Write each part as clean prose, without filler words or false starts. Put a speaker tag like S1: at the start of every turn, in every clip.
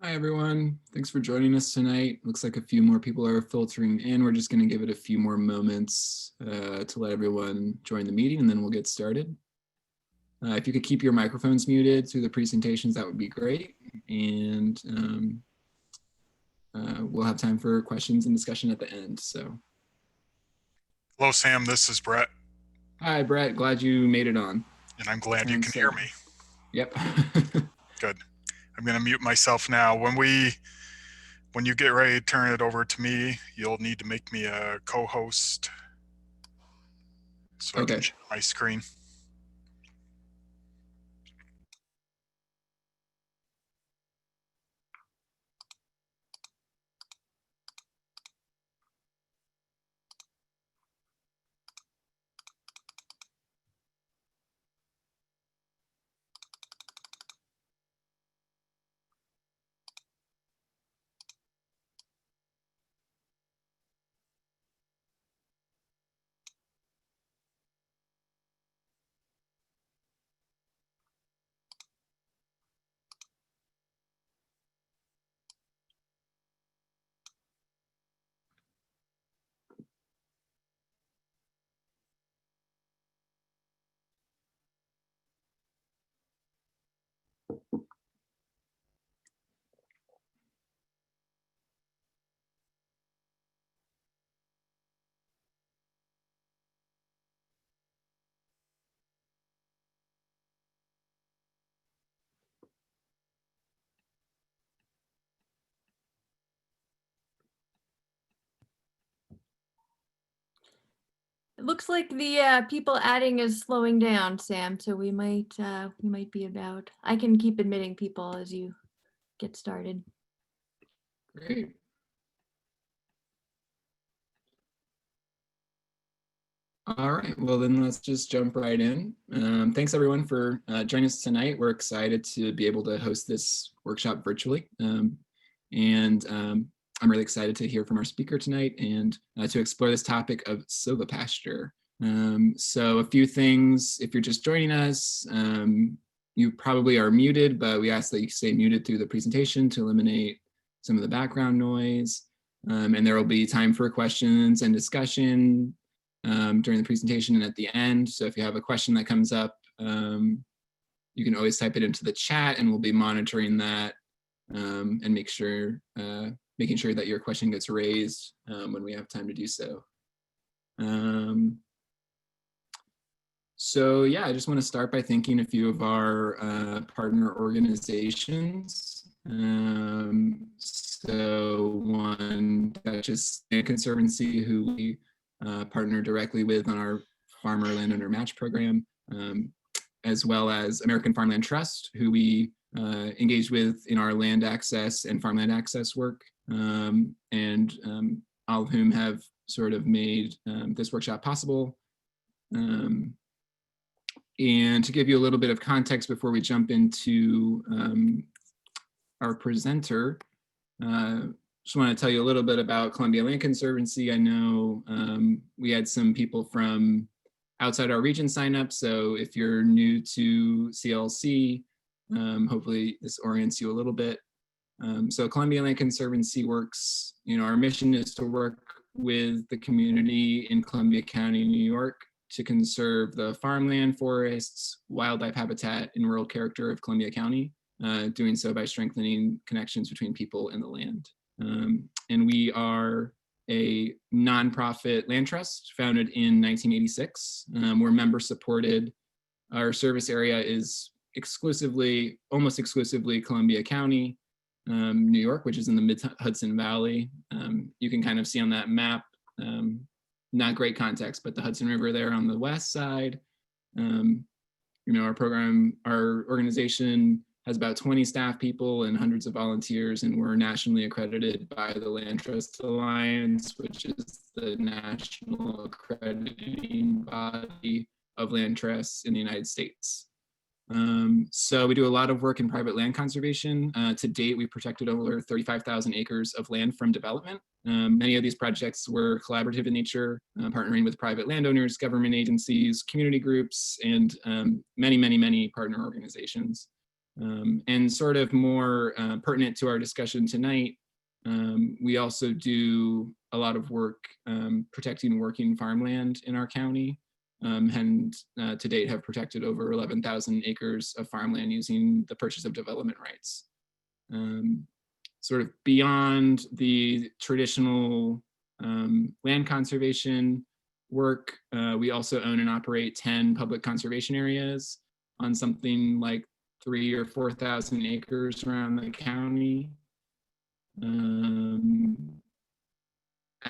S1: Hi, everyone. Thanks for joining us tonight. Looks like a few more people are filtering in. We're just going to give it a few more moments to let everyone join the meeting, and then we'll get started. If you could keep your microphones muted through the presentations, that would be great. And we'll have time for questions and discussion at the end. So,
S2: hello, Sam. This is Brett.
S1: Hi, Brett. Glad you made it on.
S2: And I'm glad you can hear me.
S1: Yep.
S2: Good. I'm going to mute myself now. When you get ready to turn it over to me, you'll need to make me a co-host so I can share my screen.
S3: It looks like the people adding is slowing down, Sam. So we might be about. I can keep admitting people as you get started.
S1: Great. All right, well then let's just jump right in. Thanks everyone for joining us tonight. We're excited to be able to host this workshop virtually. I'm really excited to hear from our speaker tonight and to explore this topic of silvopasture. So a few things, if you're just joining us, you probably are muted, but we ask that you stay muted through the presentation to eliminate some of the background noise. And there will be time for questions and discussion during the presentation and at the end. So if you have a question that comes up, you can always type it into the chat and we'll be monitoring that and making sure that your question gets raised when we have time to do so. So yeah, I just want to start by thanking a few of our partner organizations. So one, Dutchess Land Conservancy, who we partner directly with on our Farmer Landowner Match program, as well as American Farmland Trust, who we engage with in our land access and farmland access work, and all of whom have sort of made this workshop possible. And to give you a little bit of context before we jump into our presenter, just want to tell you a little bit about Columbia Land Conservancy. I know we had some people from outside our region sign up, so if you're new to CLC, hopefully this orients you a little bit. So Columbia Land Conservancy works, our mission is to work with the community in Columbia County, New York, to conserve the farmland, forests, wildlife habitat, and rural character of Columbia County, doing so by strengthening connections between people and the land. And we are a nonprofit land trust founded in 1986. We're member supported. Our service area is almost exclusively Columbia County, New York, which is in the Mid-Hudson Valley. You can kind of see on that map, not great context, but the Hudson River there on the west side. Our organization has about 20 staff people and hundreds of volunteers, and we're nationally accredited by the Land Trust Alliance, which is the national accrediting body of land trusts in the United States. So we do a lot of work in private land conservation. To date, we've protected over 35,000 acres of land from development. Many of these projects were collaborative in nature, partnering with private landowners, government agencies, community groups, and many, many, many partner organizations. And sort of more pertinent to our discussion tonight, we also do a lot of work protecting working farmland in our county, and to date have protected over 11,000 acres of farmland using the purchase of development rights. Sort of beyond the traditional land conservation work, we also own and operate 10 public conservation areas on something like 3,000 or 4,000 acres around the county,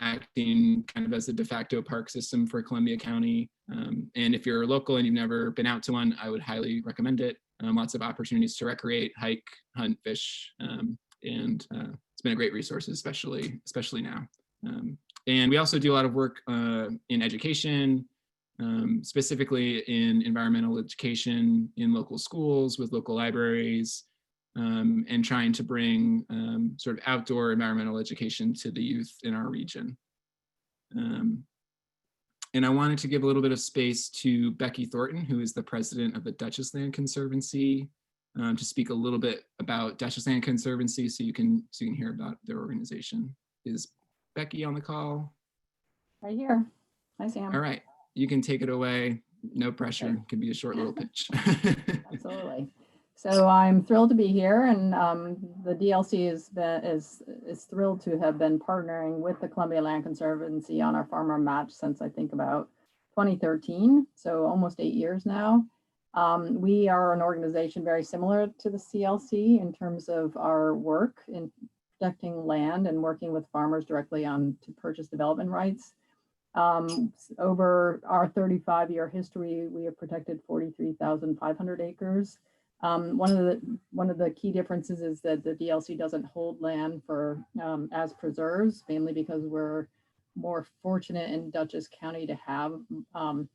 S1: acting kind of as a de facto park system for Columbia County. And if you're local and you've never been out to one, I would highly recommend it. Lots of opportunities to recreate, hike, hunt, fish, and it's been a great resource, especially now. And we also do a lot of work in education, specifically in environmental education in local schools with local libraries, and trying to bring sort of outdoor environmental education to the youth in our region. And I wanted to give a little bit of space to Becky Thornton, who is the president of the Dutchess Land Conservancy, to speak a little bit about Dutchess Land Conservancy, so you can hear about their organization. Is Becky on the call?
S4: Right here. Hi, Sam.
S1: All right, you can take it away. No pressure.
S4: Okay.
S1: It can be a short little pitch.
S4: Absolutely. So I'm thrilled to be here, and the DLC is thrilled to have been partnering with the Columbia Land Conservancy on our farmer match since I think about 2013, so almost 8 years now. We are an organization very similar to the CLC in terms of our work in protecting land and working with farmers directly on to purchase development rights. Over our 35-year history, we have protected 43,500 acres. One of the key differences is that the DLC doesn't hold land for as preserves, mainly because we're more fortunate in Dutchess County to have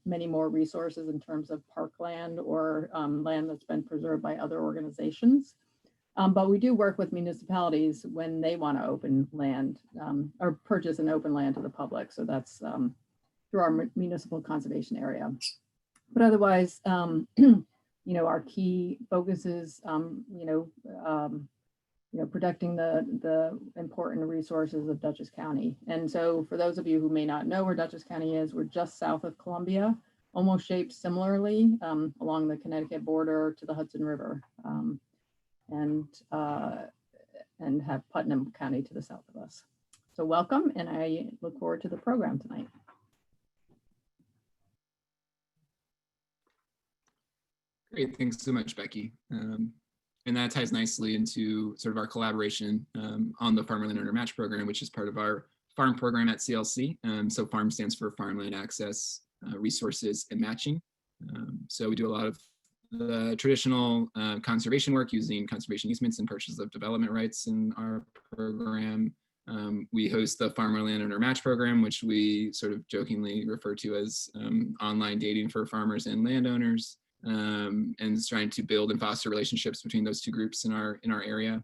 S4: many more resources in terms of parkland or land that's been preserved by other organizations. But we do work with municipalities when they want to open land or purchase an open land to the public. So that's through our municipal conservation area. But otherwise, you know, our key focus is, protecting the important resources of Dutchess County. And so for those of you who may not know where Dutchess County is, we're just south of Columbia, almost shaped similarly along the Connecticut border to the Hudson River, and have Putnam County to the south of us. So welcome, and I look forward to the program tonight.
S1: Great, thanks so much, Becky. And that ties nicely into sort of our collaboration on the Farmer Land Owner Match Program, which is part of our farm program at CLC. So FARM stands for Farmland Access, Resources, and Matching. So we do a lot of the traditional conservation work using conservation easements and purchase of development rights in our program. We host the Farmer Land Owner Match Program, which we sort of jokingly refer to as online dating for farmers and landowners. And is trying to build and foster relationships between those two groups in our area.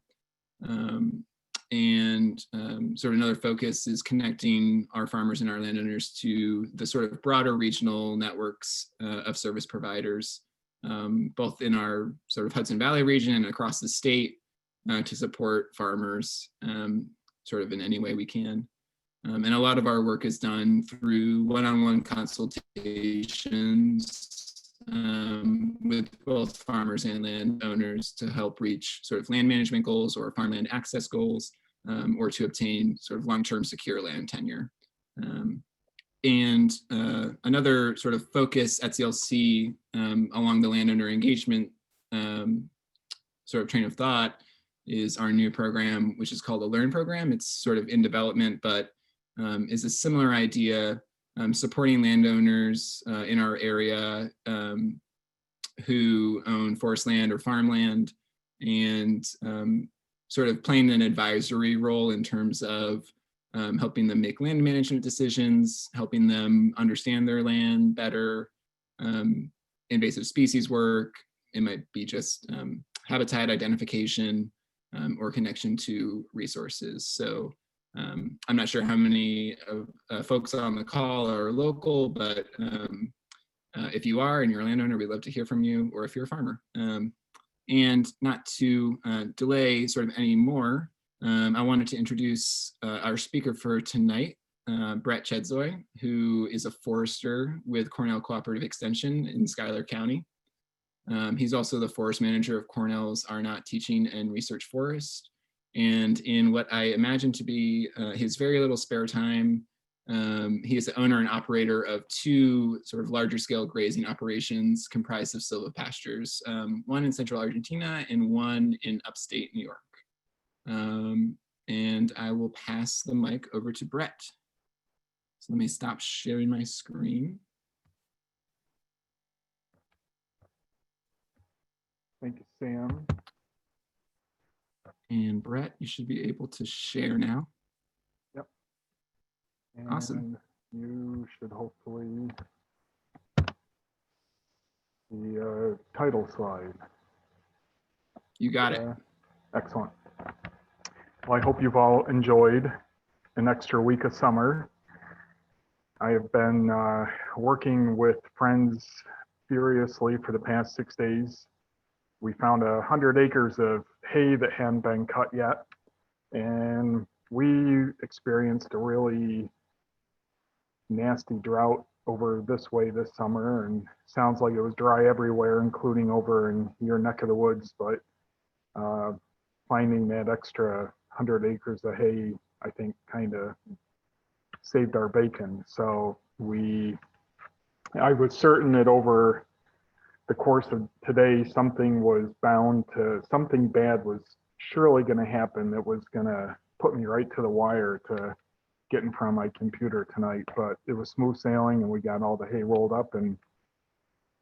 S1: Sort of another focus is connecting our farmers and our landowners to the sort of broader regional networks of service providers, both in our sort of Hudson Valley region and across the state, to support farmers sort of in any way we can. And a lot of our work is done through one-on-one consultations with both farmers and landowners to help reach sort of land management goals or farmland access goals, or to obtain sort of long-term secure land tenure. Another sort of focus at CLC along the landowner engagement sort of train of thought is our new program, which is called the LEARN program. It's sort of in development, but is a similar idea, supporting landowners in our area who own forest land or farmland, and sort of playing an advisory role in terms of helping them make land management decisions, helping them understand their land better, invasive species work. It might be just habitat identification or connection to resources. So I'm not sure how many folks on the call are local, but if you are and you're a landowner, we'd love to hear from you, or if you're a farmer. And not to delay sort of any more, I wanted to introduce our speaker for tonight, Brett Chedzoy, who is a forester with Cornell Cooperative Extension in Schuyler County. He's also the forest manager of Cornell's Arnott Teaching and Research Forest. And in what I imagine to be his very little spare time, he is the owner and operator of two sort of larger scale grazing operations comprised of silvopastures, one in central Argentina and one in upstate New York. And I will pass the mic over to Brett. So let me stop sharing my screen.
S5: Thank you, Sam.
S1: And Brett, you should be able to share now.
S5: Yep. And
S1: awesome.
S5: You should hopefully the title slide.
S1: You got it.
S5: Excellent. Well, I hope you've all enjoyed an extra week of summer. I have been working with friends furiously for the past 6 days. We found 100 acres of hay that hadn't been cut yet. And we experienced a really nasty drought over this way this summer, and sounds like it was dry everywhere, including over in your neck of the woods. But finding that extra 100 acres of hay, I think, kind of saved our bacon. So I was certain that over the course of today, something bad was surely going to happen that was going to put me right to the wire to get in front of my computer tonight. But it was smooth sailing, and we got all the hay rolled up, and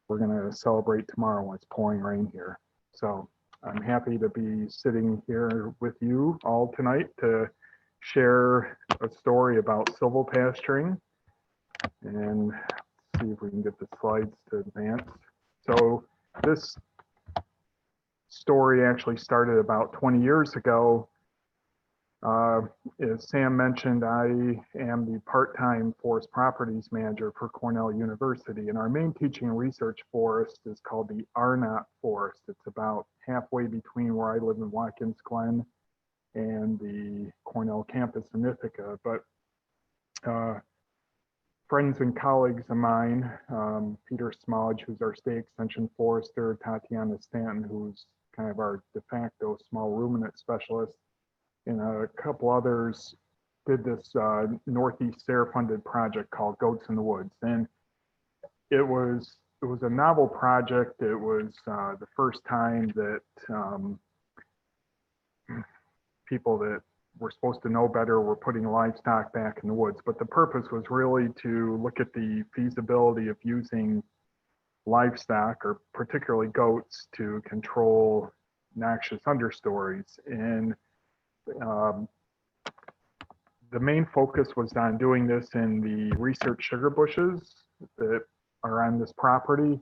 S5: we're going to celebrate tomorrow when it's pouring rain here. So I'm happy to be sitting here with you all tonight to share a story about silvopasturing, and see if we can get the slides to advance. So this story actually started about 20 years ago. As Sam mentioned, I am the part-time forest properties manager for Cornell University, and our main teaching and research forest is called the Arnott Forest. It's about halfway between where I live in Watkins Glen and the Cornell campus in Ithaca. But friends and colleagues of mine, Peter Smallage, who's our state extension forester, Tatiana Stanton, who's kind of our de facto small ruminant specialist, and a couple others did this Northeast SARE funded project called Goats in the Woods. And it was a novel project. It was the first time that people that were supposed to know better were putting livestock back in the woods. But the purpose was really to look at the feasibility of using livestock, or particularly goats, to control noxious understories. And the main focus was on doing this in the research sugar bushes that are on this property.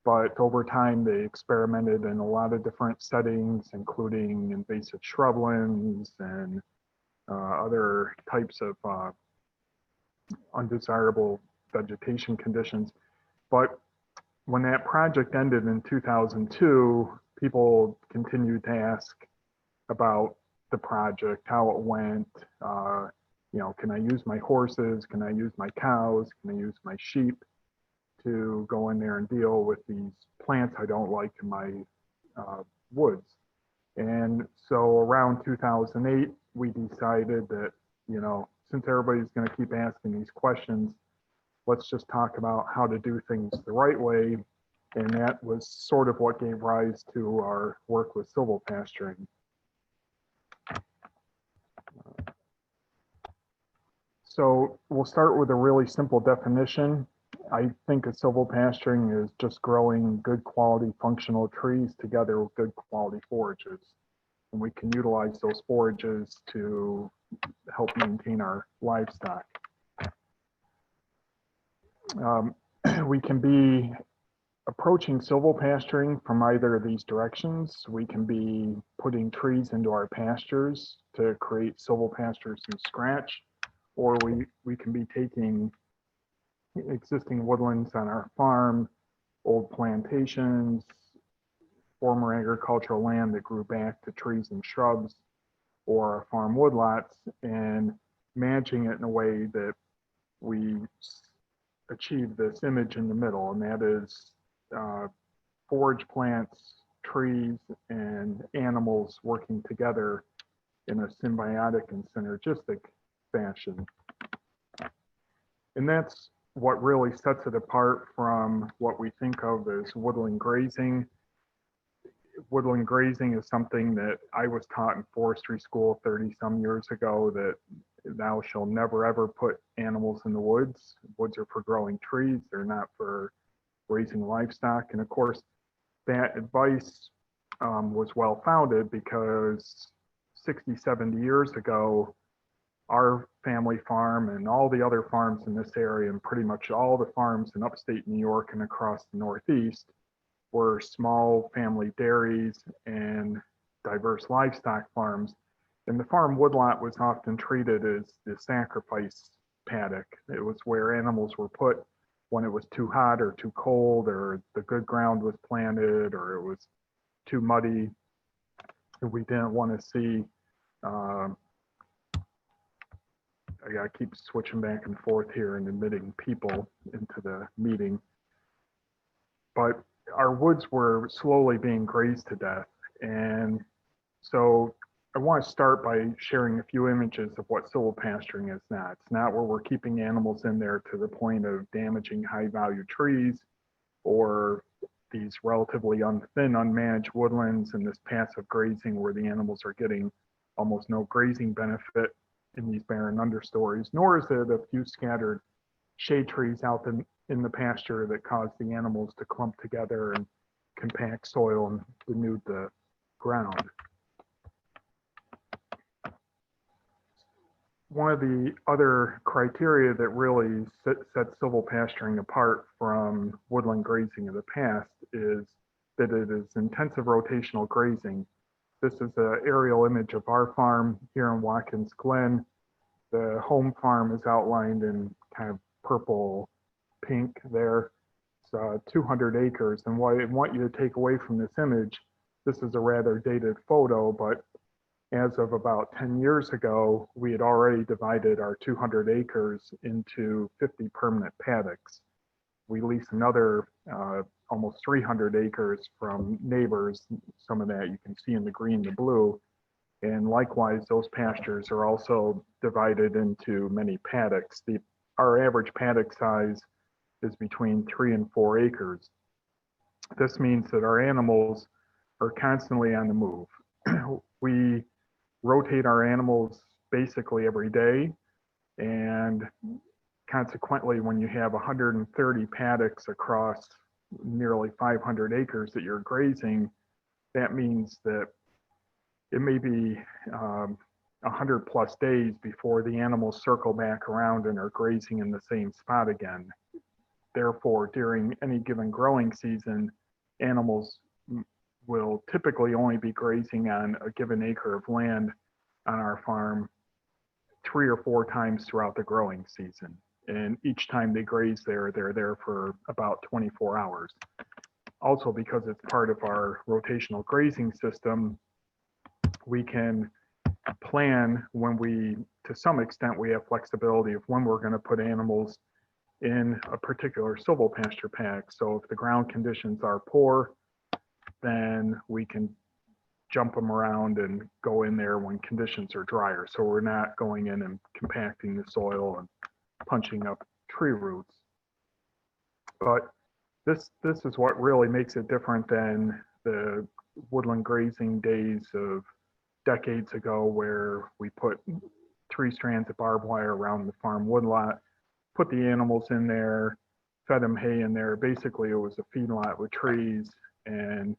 S5: But over time, they experimented in a lot of different settings, including invasive shrublands and other types of undesirable vegetation conditions. But when that project ended in 2002, people continued to ask about the project, how it went. Can I use my horses? Can I use my cows? Can I use my sheep to go in there and deal with these plants I don't like in my woods? And so around 2008, we decided that, since everybody's going to keep asking these questions, let's just talk about how to do things the right way. And that was sort of what gave rise to our work with silvopasturing. So we'll start with a really simple definition. I think of silvopasturing as just growing good quality functional trees together with good quality forages. And we can utilize those forages to help maintain our livestock. We can be approaching silvopasturing from either of these directions. We can be putting trees into our pastures to create silvopastures from scratch, or we can be taking existing woodlands on our farm, old plantations, former agricultural land that grew back to trees and shrubs or farm woodlots, and managing it in a way that we achieve this image in the middle, and that is forage plants, trees, and animals working together in a symbiotic and synergistic fashion. And that's what really sets it apart from what we think of as woodland grazing. Woodland grazing is something that I was taught in forestry school 30 some years ago, that thou shall never ever put animals in the woods. Woods are for growing trees, they're not for raising livestock. And of course, that advice was well founded, because 60, 70 years ago, our family farm and all the other farms in this area, and pretty much all the farms in upstate New York and across the Northeast, were small family dairies and diverse livestock farms. And the farm woodlot was often treated as the sacrifice paddock. It was where animals were put when it was too hot or too cold, or the good ground was planted, or it was too muddy. We didn't want to see, I gotta keep switching back and forth here and admitting people into the meeting. But our woods were slowly being grazed to death. And so I want to start by sharing a few images of what silvopasturing is not. It's not where we're keeping animals in there to the point of damaging high value trees, or these relatively thin, unmanaged woodlands, and this passive grazing where the animals are getting almost no grazing benefit in these barren understories, nor is it a few scattered shade trees out in the pasture that cause the animals to clump together and compact soil and denude the ground. One of the other criteria that really sets silvopasturing apart from woodland grazing of the past is that it is intensive rotational grazing. This is an aerial image of our farm here in Watkins Glen. The home farm is outlined in kind of purple pink there. It's 200 acres. And what I want you to take away from this image, this is a rather dated photo, but as of about 10 years ago, we had already divided our 200 acres into 50 permanent paddocks. We lease another almost 300 acres from neighbors. Some of that you can see in the green, the blue. And likewise, those pastures are also divided into many paddocks. Our average paddock size is between 3 and 4 acres. This means that our animals are constantly on the move. We rotate our animals basically every day, and consequently, when you have 130 paddocks across nearly 500 acres that you're grazing, that means that it may be 100 plus days before the animals circle back around and are grazing in the same spot again. Therefore, during any given growing season, animals will typically only be grazing on a given acre of land on our farm 3 or 4 times throughout the growing season. And each time they graze there, they're there for about 24 hours. Also, because it's part of our rotational grazing system, we can plan when to some extent, we have flexibility of when we're going to put animals in a particular silvopasture paddock. So if the ground conditions are poor, then we can jump them around and go in there when conditions are drier. So we're not going in and compacting the soil and punching up tree roots. But this is what really makes it different than the woodland grazing days of decades ago, where we put 3 strands of barbed wire around the farm woodlot, put the animals in there, fed them hay in there. Basically, it was a feedlot with trees, and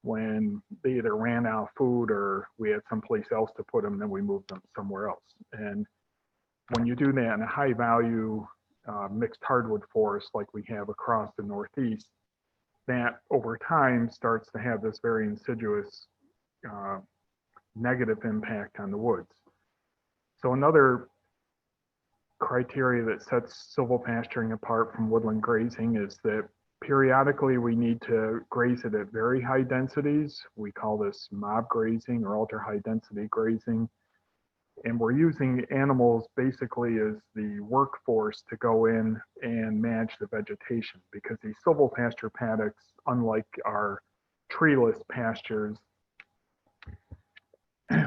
S5: when they either ran out of food or we had someplace else to put them, then we moved them somewhere else. And when you do that in a high value mixed hardwood forest like we have across the Northeast, that over time starts to have this very insidious negative impact on the woods. So another criteria that sets silvopasturing apart from woodland grazing is that periodically we need to graze it at very high densities. We call this mob grazing or ultra high density grazing. And we're using animals basically as the workforce to go in and manage the vegetation, because these silvopasture paddocks, unlike our treeless pastures,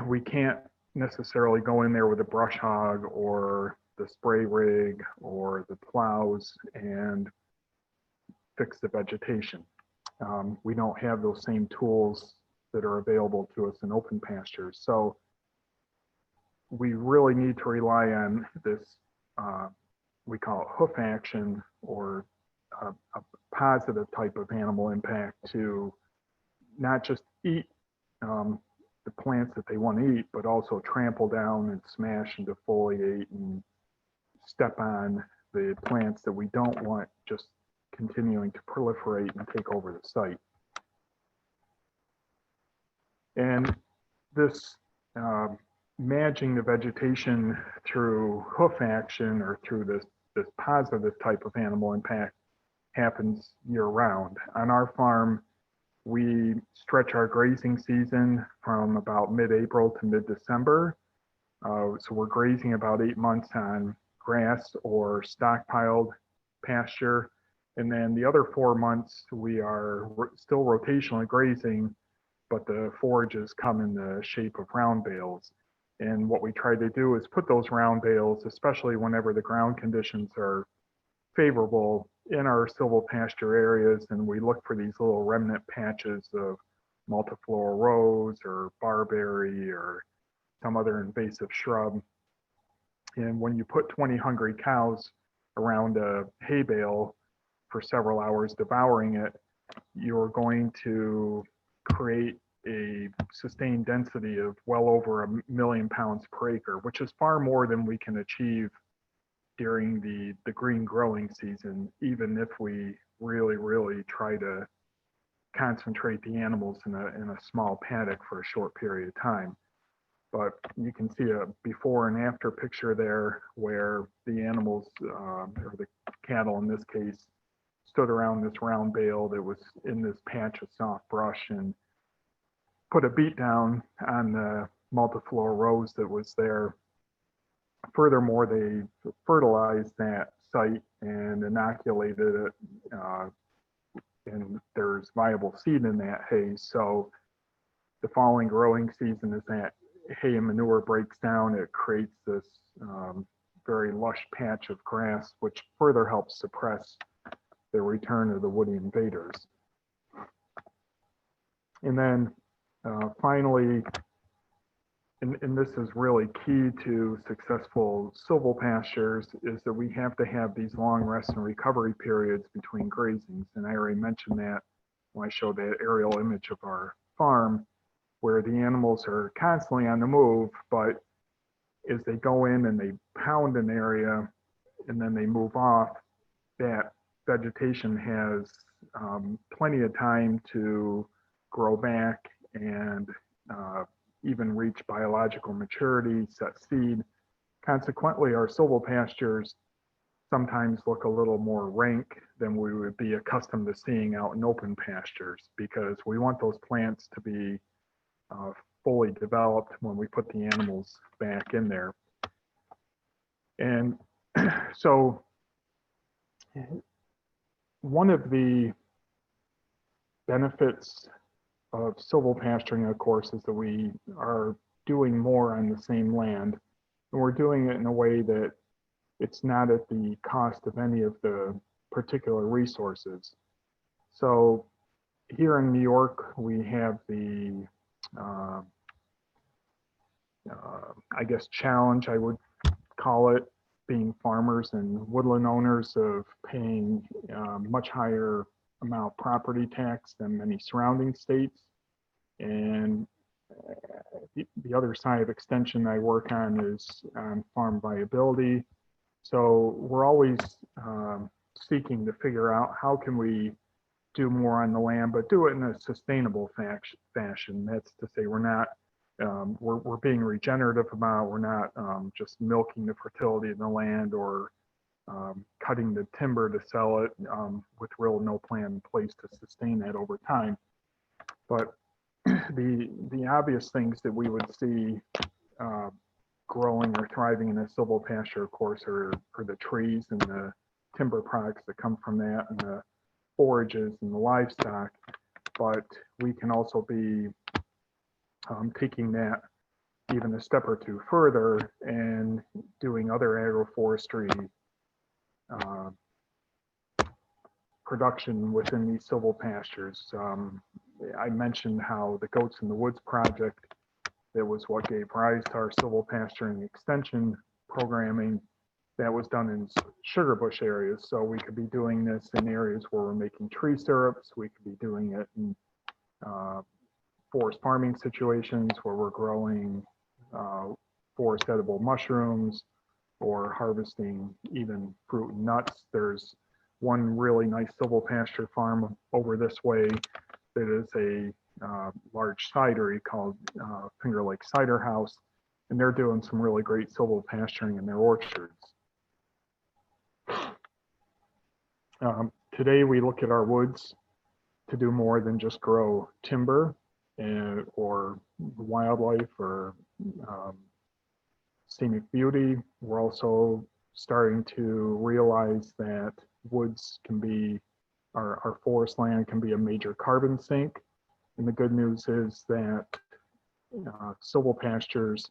S5: we can't necessarily go in there with a brush hog or the spray rig or the plows and fix the vegetation. We don't have those same tools that are available to us in open pastures. So we really need to rely on this, we call it hoof action, or a positive type of animal impact, to not just eat the plants that they want to eat, but also trample down and smash and defoliate and step on the plants that we don't want just continuing to proliferate and take over the site. And this managing the vegetation through hoof action or through this positive type of animal impact happens year round. On our farm, we stretch our grazing season from about mid-April to mid-December. So we're grazing about 8 months on grass or stockpiled pasture. And then the other 4 months, we are still rotationally grazing, but the forages come in the shape of round bales. And what we try to do is put those round bales, especially whenever the ground conditions are favorable, in our silvopasture areas, and we look for these little remnant patches of multiflora rose or barberry or some other invasive shrub. And when you put 20 hungry cows around a hay bale for several hours devouring it, you're going to create a sustained density of well over 1 million pounds per acre, which is far more than we can achieve during the green growing season, even if we really try to concentrate the animals in a small paddock for a short period of time. But you can see a before and after picture there where the animals, or the cattle in this case, stood around this round bale that was in this patch of soft brush and put a beat down on the multiflora rose that was there. Furthermore, they fertilized that site and inoculated it, and there's viable seed in that hay. So the following growing season, as that hay and manure breaks down, it creates this very lush patch of grass, which further helps suppress the return of the woody invaders. And then finally, and this is really key to successful silvopastures, is that we have to have these long rest and recovery periods between grazings. And I already mentioned that when I showed that aerial image of our farm, where the animals are constantly on the move, but as they go in and they pound an area and then they move off, that vegetation has plenty of time to grow back and even reach biological maturity, set seed. Consequently, our silvopastures sometimes look a little more rank than we would be accustomed to seeing out in open pastures, because we want those plants to be fully developed when we put the animals back in there. And so one of the benefits of silvopasturing, of course, is that we are doing more on the same land, and we're doing it in a way that it's not at the cost of any of the particular resources. So here in New York, we have the I guess challenge, I would call it, being farmers and woodland owners, of paying much higher amount of property tax than many surrounding states. And the other side of extension I work on is farm viability. So we're always seeking to figure out how can we do more on the land, but do it in a sustainable fashion. That's to say, we're not we're being regenerative about it. We're not just milking the fertility of the land or cutting the timber to sell it with real no plan in place to sustain that over time. But the obvious things that we would see growing or thriving in a silvopasture, of course, are the trees and the timber products that come from that, and the forages and the livestock. But we can also be taking that even a step or two further and doing other agroforestry production within these silvopastures. I mentioned how the Goats in the Woods project, that was what gave rise to our Silvopasturing extension programming, that was done in sugar bush areas. So we could be doing this in areas where we're making tree syrups. We could be doing it in forest farming situations where we're growing forest edible mushrooms or harvesting even fruit and nuts. There's one really nice silvopasture farm over this way that is a large cidery called Finger Lake Cider House, and they're doing some really great silvopasturing in their orchards. Today we look at our woods to do more than just grow timber or wildlife or scenic beauty. We're also starting to realize that woods can be, our forest land can be a major carbon sink. And the good news is that silvopastures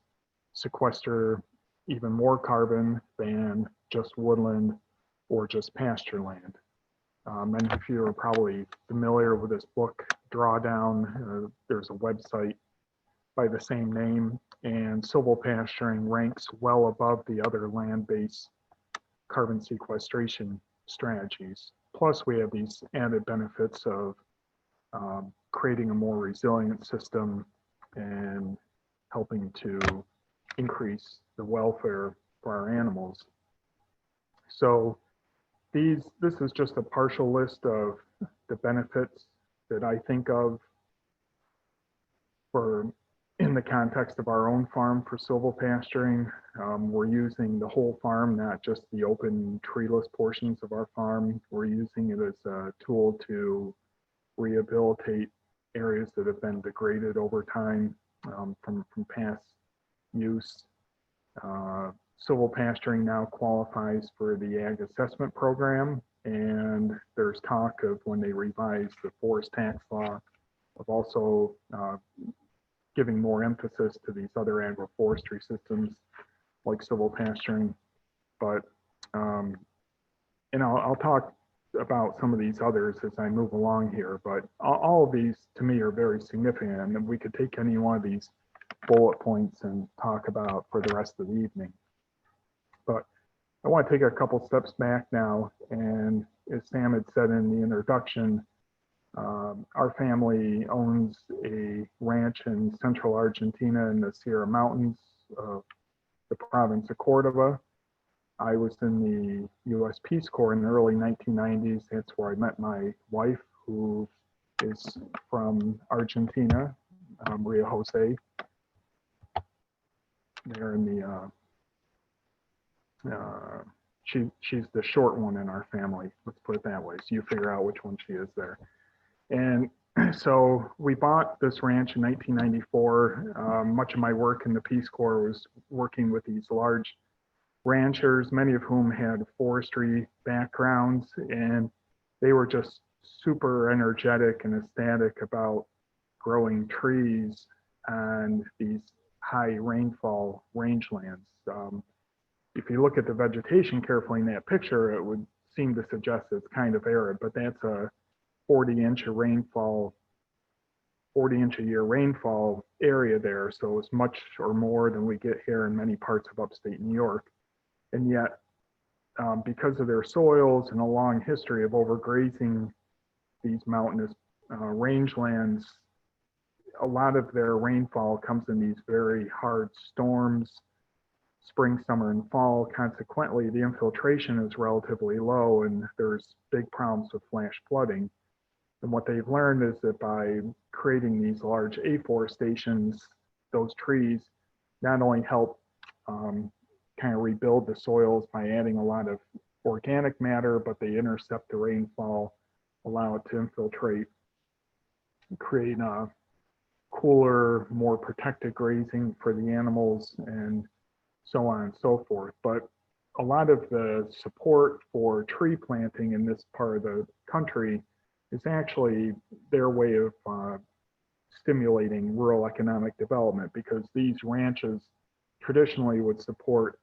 S5: sequester even more carbon than just woodland or just pasture land. Many of you are probably familiar with this book, Drawdown. There's a website by the same name, and silvopasturing ranks well above the other land-based carbon sequestration strategies. Plus, we have these added benefits of creating a more resilient system and helping to increase the welfare for our animals. So this is just a partial list of the benefits that I think of for in the context of our own farm for silvopasturing. We're using the whole farm, not just the open treeless portions of our farm. We're using it as a tool to rehabilitate areas that have been degraded over time from past use. Silvopasturing now qualifies for the Ag Assessment Program, and there's talk of, when they revise the forest tax law, of also giving more emphasis to these other agroforestry systems like silvopasturing. But and I'll talk about some of these others as I move along here, but all of these to me are very significant, and we could take any one of these bullet points and talk about for the rest of the evening. But I want to take a couple steps back now, and as Sam had said in the introduction, our family owns a ranch in central Argentina in the Sierra Mountains of the province of Córdoba. I was in the U.S. Peace Corps in the early 1990s. That's where I met my wife, who is from Argentina, Maria Jose. They're in the, she's the short one in our family, let's put it that way. So you figure out which one she is there. And so we bought this ranch in 1994. Much of my work in the Peace Corps was working with these large ranchers, many of whom had forestry backgrounds, and they were just super energetic and ecstatic about growing trees on these high rainfall rangelands. If you look at the vegetation carefully in that picture, it would seem to suggest it's kind of arid, but that's a 40-inch a year rainfall area there. So it's much or more than we get here in many parts of upstate New York. And yet, because of their soils and a long history of overgrazing these mountainous rangelands, a lot of their rainfall comes in these very hard storms, spring, summer, and fall. Consequently, the infiltration is relatively low, and there's big problems with flash flooding. And what they've learned is that by creating these large afforestations, those trees not only help kind of rebuild the soils by adding a lot of organic matter, but they intercept the rainfall, allow it to infiltrate, create a cooler, more protected grazing for the animals, and so on and so forth. But a lot of the support for tree planting in this part of the country is actually their way of stimulating rural economic development, because these ranches traditionally would support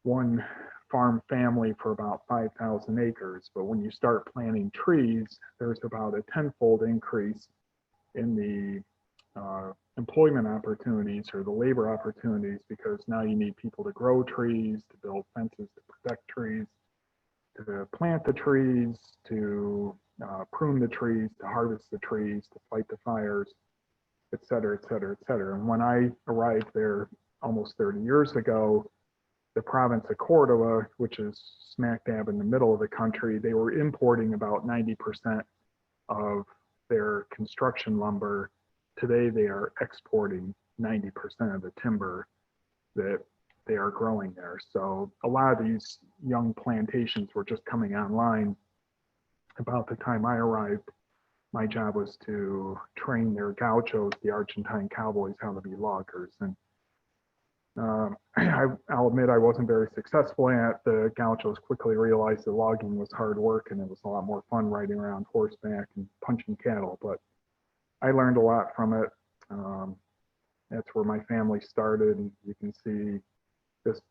S5: one farm family for about 5,000 acres. But when you start planting trees, there's about a tenfold increase in the employment opportunities or the labor opportunities, because now you need people to grow trees, to build fences to protect trees, to plant the trees, to prune the trees, to harvest the trees, to fight the fires, et cetera, et cetera, et cetera. And when I arrived there almost 30 years ago, the province of Cordova, which is smack dab in the middle of the country, they were importing about 90% of their construction lumber. Today, they are exporting 90% of the timber that they are growing there. So a lot of these young plantations were just coming online. About the time I arrived, my job was to train their gauchos, the Argentine cowboys, how to be loggers. And I'll admit I wasn't very successful at. The gauchos quickly realized that logging was hard work and it was a lot more fun riding around horseback and punching cattle. But I learned a lot from it. That's where my family started. And you can see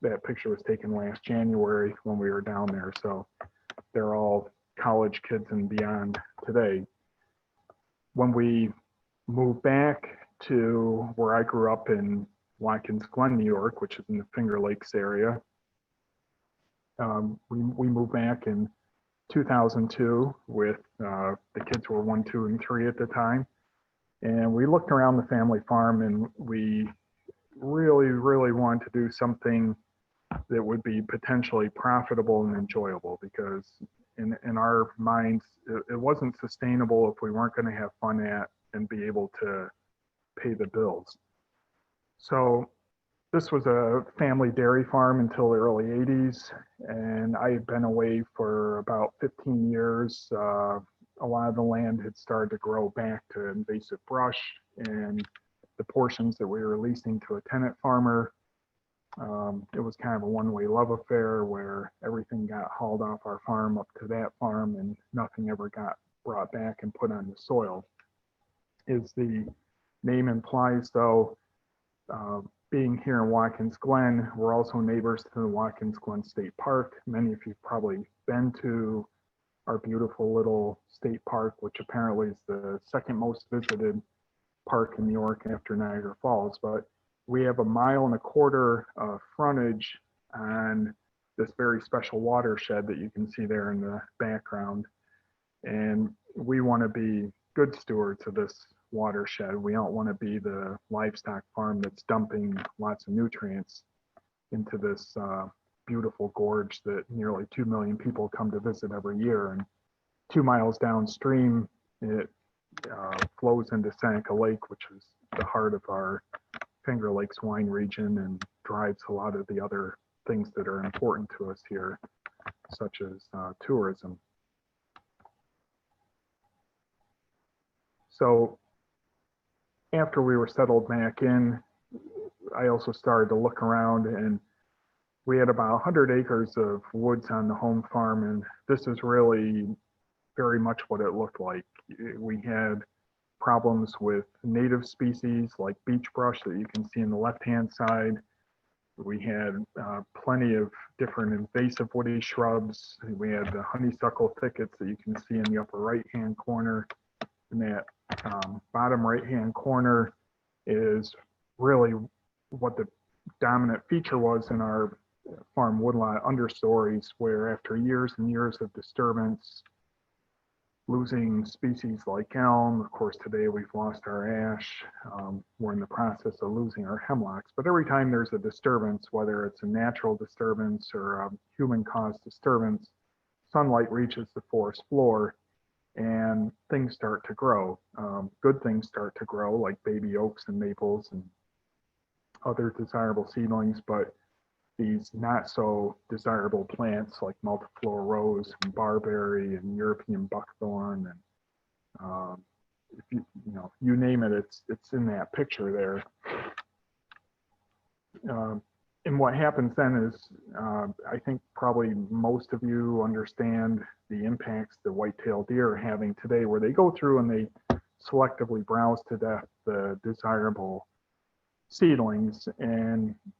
S5: that picture was taken last January when we were down there. So they're all college kids and beyond today. When we moved back to where I grew up in Watkins Glen, New York, which is in the Finger Lakes area, we moved back in 2002 with the kids were 1, 2, and 3 at the time. And we looked around the family farm and we really wanted to do something that would be potentially profitable and enjoyable, because in our minds, it wasn't sustainable if we weren't going to have fun at and be able to pay the bills. So this was a family dairy farm until the early 80s, and I had been away for about 15 years. A lot of the land had started to grow back to invasive brush, and the portions that we were leasing to a tenant farmer, it was kind of a one-way love affair where everything got hauled off our farm up to that farm and nothing ever got brought back and put on the soil. As the name implies, though, being here in Watkins Glen, we're also neighbors to the Watkins Glen State Park. Many of you have probably been to our beautiful little state park, which apparently is the second most visited park in New York after Niagara Falls. But we have 1.25 miles of frontage on this very special watershed that you can see there in the background. And we want to be good stewards of this watershed. We don't want to be the livestock farm that's dumping lots of nutrients into this beautiful gorge that nearly 2 million people come to visit every year. And 2 miles downstream, it flows into Seneca Lake, which is the heart of our Finger Lakes wine region and drives a lot of the other things that are important to us here, such as tourism. So after we were settled back in, I also started to look around, and we had about 100 acres of woods on the home farm, and this is really very much what it looked like. We had problems with native species like beech brush that you can see on the left-hand side. We had plenty of different invasive woody shrubs. We had the honeysuckle thickets that you can see in the upper right-hand corner. And that bottom right-hand corner is really what the dominant feature was in our farm woodlot understories, where after years and years of disturbance, losing species like elm, of course today we've lost our ash, we're in the process of losing our hemlocks, but every time there's a disturbance, whether it's a natural disturbance or a human-caused disturbance, sunlight reaches the forest floor and things start to grow. Good things start to grow, like baby oaks and maples and other desirable seedlings, but these not so desirable plants like multiflora rose and barberry and European buckthorn, and if you name it, it's in that picture there. And what happens then is, I think probably most of you understand the impacts the white-tailed deer are having today, where they go through and they selectively browse to death the desirable seedlings,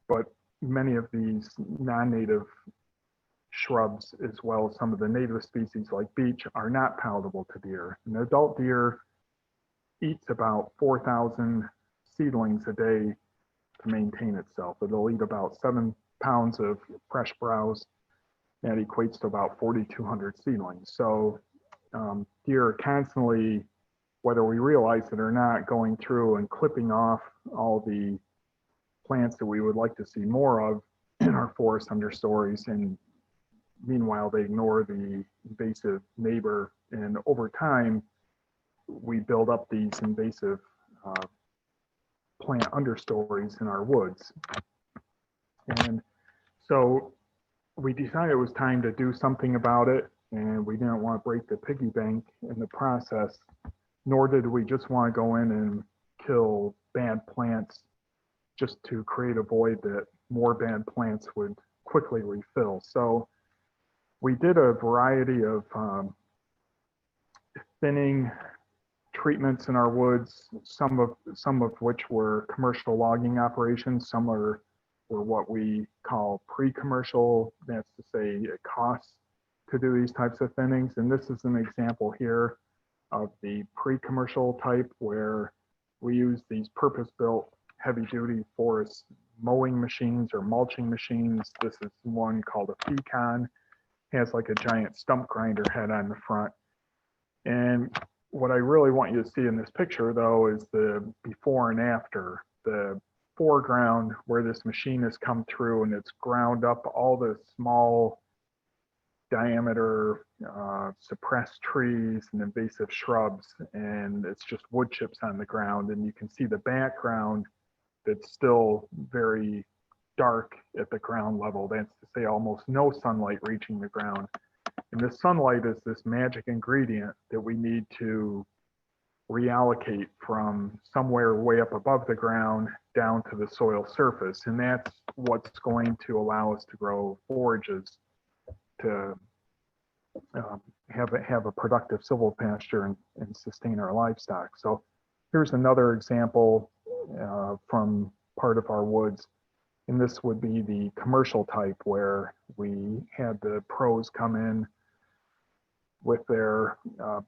S5: but many of these non-native shrubs, as well as some of the native species like beech, are not palatable to deer. An adult deer eats about 4,000 seedlings a day to maintain itself. It'll eat about 7 pounds of fresh browse. That equates to about 4,200 seedlings. So deer are constantly, whether we realize it or not, going through and clipping off all the plants that we would like to see more of in our forest understories, and meanwhile they ignore the invasive neighbor, and over time we build up these invasive plant understories in our woods. And so we decided it was time to do something about it, and we didn't want to break the piggy bank in the process, nor did we just want to go in and kill bad plants just to create a void that more bad plants would quickly refill. So we did a variety of thinning treatments in our woods, some of which were commercial logging operations, some were what we call pre-commercial. That's to say it costs to do these types of thinnings. And this is an example here of the pre-commercial type, where we use these purpose-built heavy-duty forest mowing machines or mulching machines. This is one called a pecan. It has like a giant stump grinder head on the front. And what I really want you to see in this picture, though, is the before and after. The foreground, where this machine has come through and it's ground up all the small diameter suppressed trees and invasive shrubs, and it's just wood chips on the ground. And you can see the background that's still very dark at the ground level. That's to say almost no sunlight reaching the ground. And this sunlight is this magic ingredient that we need to reallocate from somewhere way up above the ground down to the soil surface. And that's what's going to allow us to grow forages to have a productive silvopasture and sustain our livestock. So here's another example from part of our woods. And this would be the commercial type, where we had the pros come in with their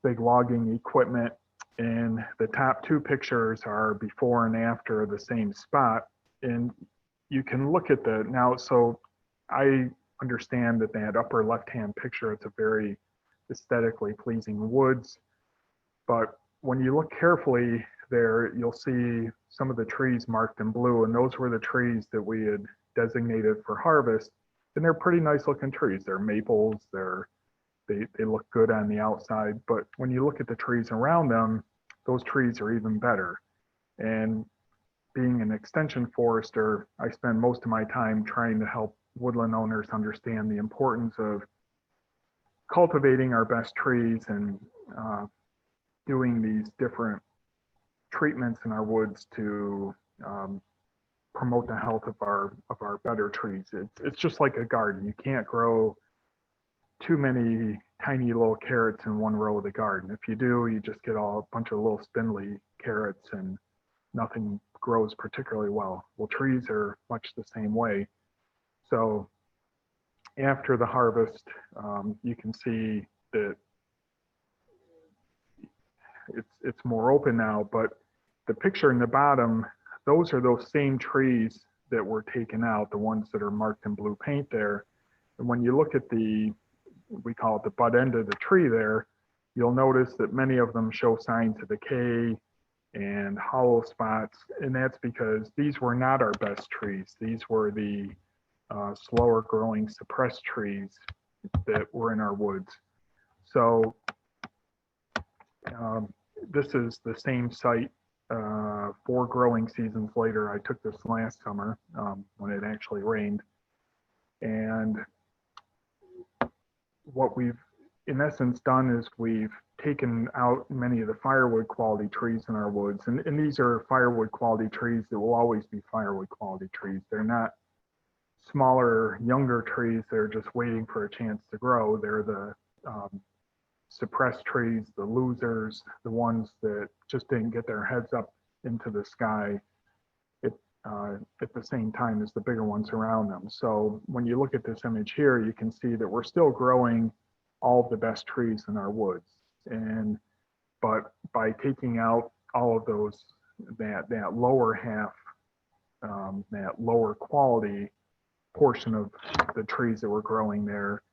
S5: big logging equipment. And the top two pictures are before and after the same spot. And you can look at now, so I understand that upper left-hand picture, it's a very aesthetically pleasing woods. But when you look carefully there, you'll see some of the trees marked in blue, and those were the trees that we had designated for harvest. And they're pretty nice looking trees. They're maples, they look good on the outside, but when you look at the trees around them, those trees are even better. And being an extension forester, I spend most of my time trying to help woodland owners understand the importance of cultivating our best trees and doing these different treatments in our woods to promote the health of our better trees. It's just like a garden. You can't grow too many tiny little carrots in one row of the garden. If you do, you just get a bunch of little spindly carrots and nothing grows particularly well. Well, trees are much the same way. So after the harvest, you can see that it's more open now, but the picture in the bottom, those are those same trees that were taken out, the ones that are marked in blue paint there. And when you look at we call it the butt end of the tree there, you'll notice that many of them show signs of decay and hollow spots. And that's because these were not our best trees. These were the slower growing suppressed trees that were in our woods. So this is the same site 4 growing seasons later. I took this last summer when it actually rained. And what we've in essence done is we've taken out many of the firewood quality trees in our woods. And these are firewood quality trees that will always be firewood quality trees. They're not smaller, younger trees that are just waiting for a chance to grow. They're the suppressed trees, the losers, the ones that just didn't get their heads up into the sky at the same time as the bigger ones around them. So when you look at this image here, you can see that we're still growing all of the best trees in our woods. But by taking out all of those, that lower half, that lower quality portion of the trees that we're growing there,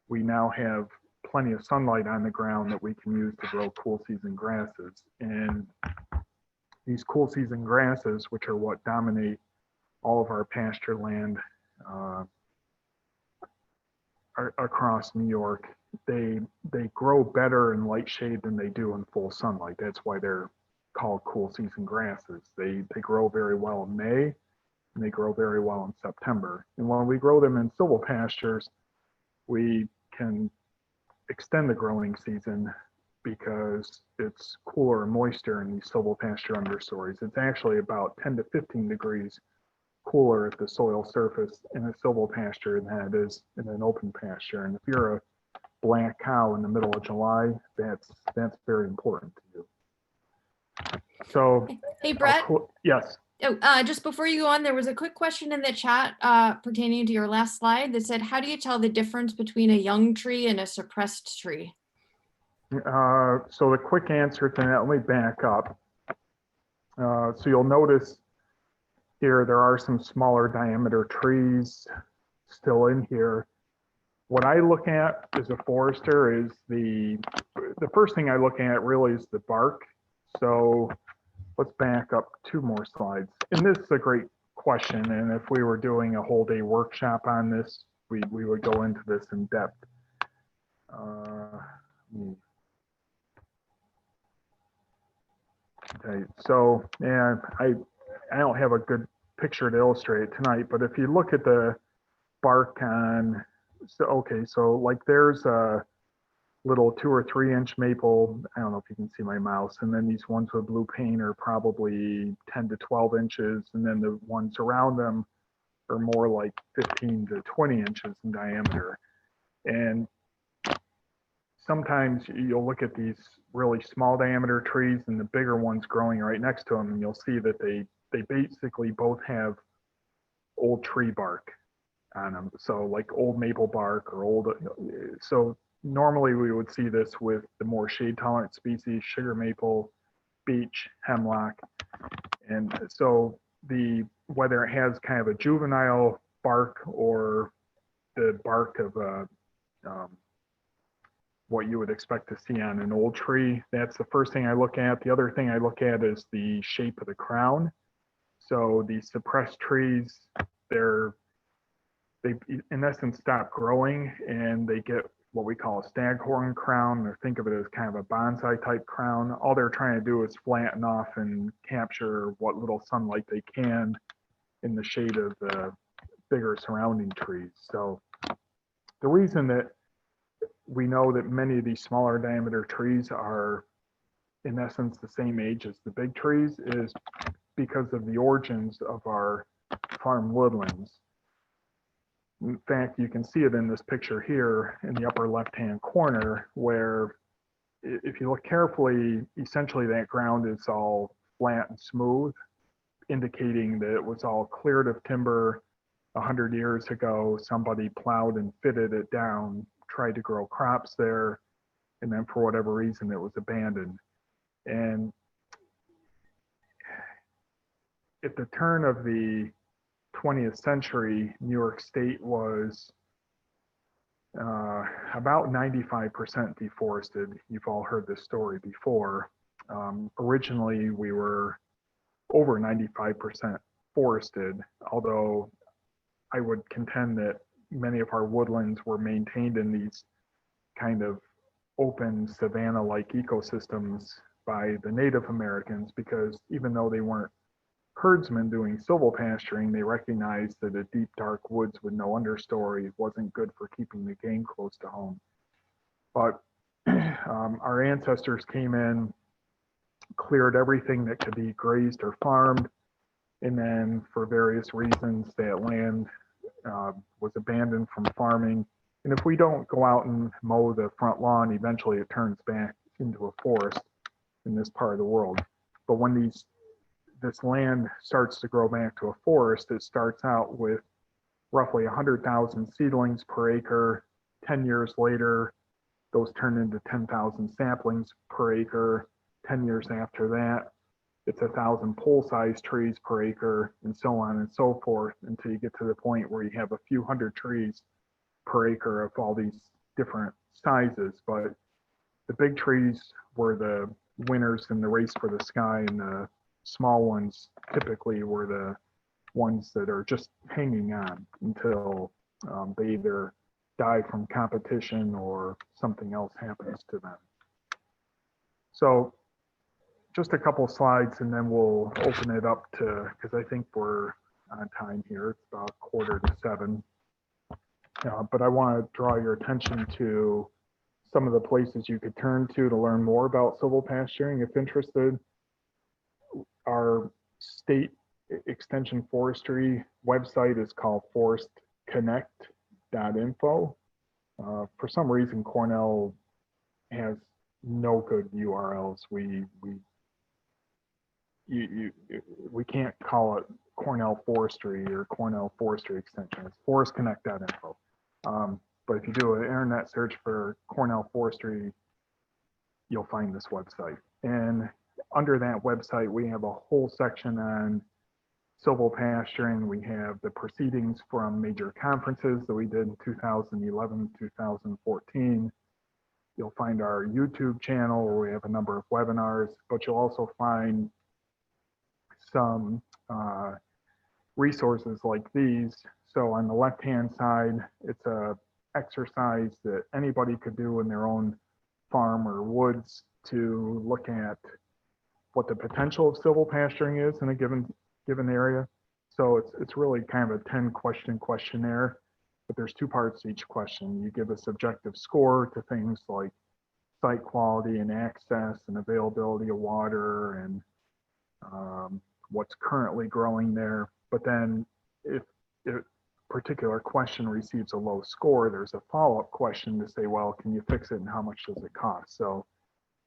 S5: we now have plenty of sunlight on the ground that we can use to grow cool season grasses. And these cool season grasses, which are what dominate all of our pasture land across New York, they grow better in light shade than they do in full sunlight. That's why they're called cool season grasses. They grow very well in May, and they grow very well in September. And when we grow them in silvopastures, we can extend the growing season because it's cooler and moister in these silvopasture understories. It's actually about 10 to 15 degrees cooler at the soil surface in a silvopasture than it is in an open pasture. And if you're a black cow in the middle of July, that's very important to you. So,
S3: Hey, Brett.
S5: yes.
S3: Oh, just before you go on, there was a quick question in the chat pertaining to your last slide that said, how do you tell the difference between a young tree and a suppressed tree?
S5: So the quick answer to that, let me back up. So you'll notice here, there are some smaller diameter trees still in here. What I look at as a forester is the first thing I look at really is the bark. So let's back up 2 more slides. And this is a great question. And if we were doing a whole day workshop on this, we would go into this in depth. Okay, so, and I don't have a good picture to illustrate tonight, but if you look at the bark on, so okay, so like there's a little 2 or 3 inch maple. I don't know if you can see my mouse. And then these ones with blue paint are probably 10 to 12 inches. And then the ones around them are more like 15 to 20 inches in diameter. And sometimes you'll look at these really small diameter trees and the bigger ones growing right next to them, and you'll see that they basically both have old tree bark on them. So like old maple bark or old, so normally we would see this with the more shade tolerant species, sugar maple, beech, hemlock. And so whether it has kind of a juvenile bark or the bark of a, what you would expect to see on an old tree, that's the first thing I look at. The other thing I look at is the shape of the crown. So these suppressed trees, they in essence stop growing and they get what we call a staghorn crown, or think of it as kind of a bonsai type crown. All they're trying to do is flatten off and capture what little sunlight they can in the shade of the bigger surrounding trees. So the reason that we know that many of these smaller diameter trees are in essence the same age as the big trees is because of the origins of our farm woodlands. In fact, you can see it in this picture here in the upper left-hand corner, where if you look carefully, essentially that ground is all flat and smooth, indicating that it was all cleared of timber 100 years ago. Somebody plowed and fitted it down, tried to grow crops there, and then for whatever reason it was abandoned. And at the turn of the 20th century, New York State was about 95% deforested. You've all heard this story before. Originally, we were over 95% forested, although I would contend that many of our woodlands were maintained in these kind of open savanna-like ecosystems by the Native Americans, because even though they weren't herdsmen doing silvopasturing, they recognized that a deep, dark woods with no understory wasn't good for keeping the game close to home. But our ancestors came in, cleared everything that could be grazed or farmed, and then for various reasons, that land was abandoned from farming. And if we don't go out and mow the front lawn, eventually it turns back into a forest in this part of the world. But when this land starts to grow back to a forest, it starts out with roughly 100,000 seedlings per acre. 10 years later, those turn into 10,000 saplings per acre. 10 years after that, it's 1,000 pole-sized trees per acre, and so on and so forth, until you get to the point where you have a few hundred trees per acre of all these different sizes. But the big trees were the winners in the race for the sky, and the small ones typically were the ones that are just hanging on until they either die from competition or something else happens to them. So just a couple slides and then we'll open it up to, because I think we're on time here, it's about 6:45. But I want to draw your attention to some of the places you could turn to learn more about silvopasturing if interested. Our state extension forestry website is called forestconnect.info. For some reason, Cornell has no good URLs. We can't call it Cornell Forestry or Cornell Forestry Extension. It's forestconnect.info. But if you do an internet search for Cornell Forestry, you'll find this website. And under that website, we have a whole section on silvopasturing. We have the proceedings from major conferences that we did in 2011, 2014. You'll find our YouTube channel where we have a number of webinars, but you'll also find some resources like these. So on the left-hand side, it's a exercise that anybody could do in their own farm or woods to look at what the potential of silvopasturing is in a given area. So it's really kind of a 10-question questionnaire, but there's two parts to each question. You give a subjective score to things like site quality and access and availability of water and what's currently growing there. But then if a particular question receives a low score, there's a follow-up question to say, well, can you fix it and how much does it cost? So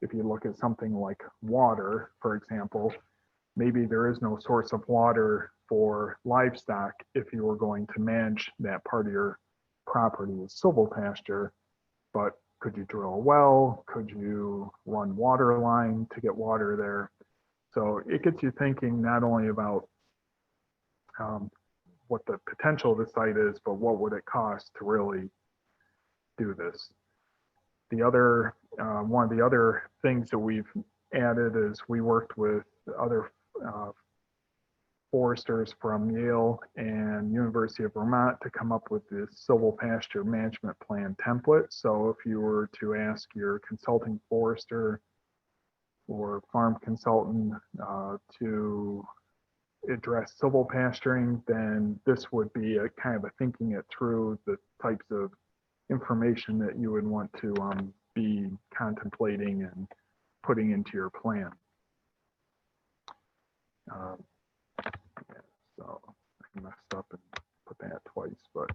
S5: if you look at something like water, for example, maybe there is no source of water for livestock if you were going to manage that part of your property with silvopasture, but could you drill a well? Could you run water line to get water there? So it gets you thinking not only about what the potential of the site is, but what would it cost to really do this? The other, one of the other things that we've added is we worked with other foresters from Yale and University of Vermont to come up with this silvopasture management plan template. So if you were to ask your consulting forester or farm consultant to address silvopasturing, then this would be a kind of a thinking it through the types of information that you would want to be contemplating and putting into your plan. So I messed up and put that twice, but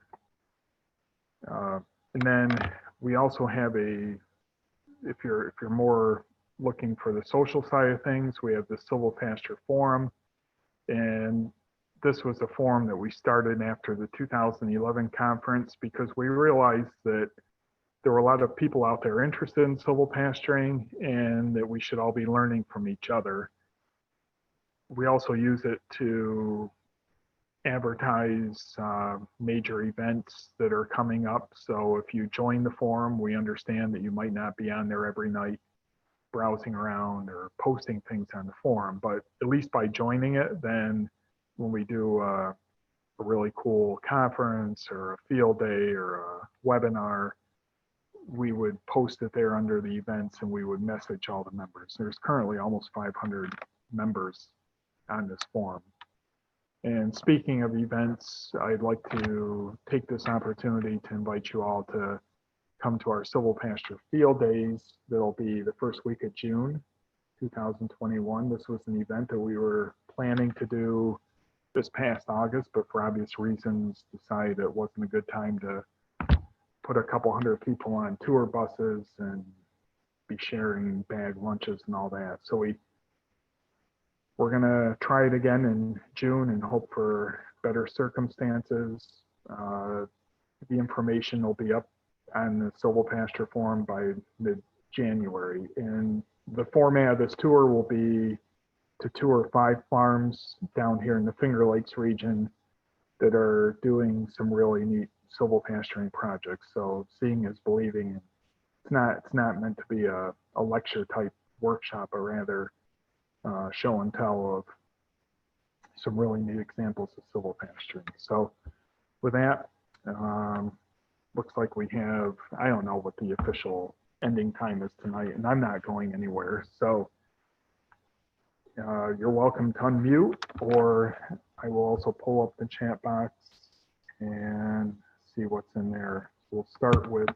S5: and then we also have a, if you're more looking for the social side of things, we have the Silvopasture Forum, and this was a forum that we started after the 2011 conference because we realized that there were a lot of people out there interested in silvopasturing and that we should all be learning from each other. We also use it to advertise major events that are coming up. So if you join the forum, we understand that you might not be on there every night browsing around or posting things on the forum, but at least by joining it, then when we do a really cool conference or a field day or a webinar, we would post it there under the events and we would message all the members. There's currently almost 500 members on this forum. And speaking of events, I'd like to take this opportunity to invite you all to come to our Silvopasture Field Days. That'll be the first week of June 2021. This was an event that we were planning to do this past August, but for obvious reasons decided it wasn't a good time to put a couple hundred people on tour buses and be sharing bag lunches and all that. So we're gonna try it again in June and hope for better circumstances. The information will be up on the Silvopasture forum by mid-January. And the format of this tour will be to tour 5 farms down here in the Finger Lakes region that are doing some really neat silvopasturing projects. So seeing is believing. It's not meant to be a lecture type workshop, but rather show and tell of some really neat examples of silvopasturing. So with that, looks like we have, I don't know what the official ending time is tonight, and I'm not going anywhere. So you're welcome to unmute, or I will also pull up the chat box and see what's in there. We'll start with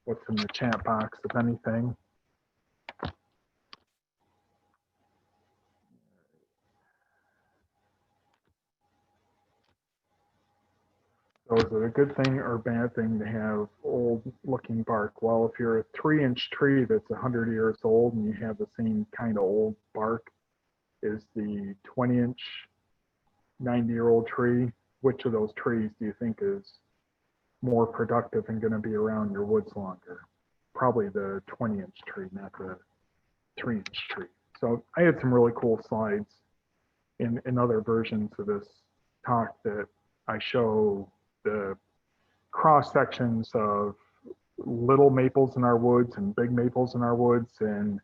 S5: what's in the chat box, if anything. So is it a good thing or a bad thing to have old looking bark? Well, if you're a 3-inch tree that's 100 years old and you have the same kind of old bark as the 20-inch 90-year-old tree, which of those trees do you think is more productive and going to be around your woods longer? Probably the 20-inch tree, not the 3-inch tree. So I had some really cool slides in other versions of this talk that I show the cross sections of little maples in our woods and big maples in our woods, and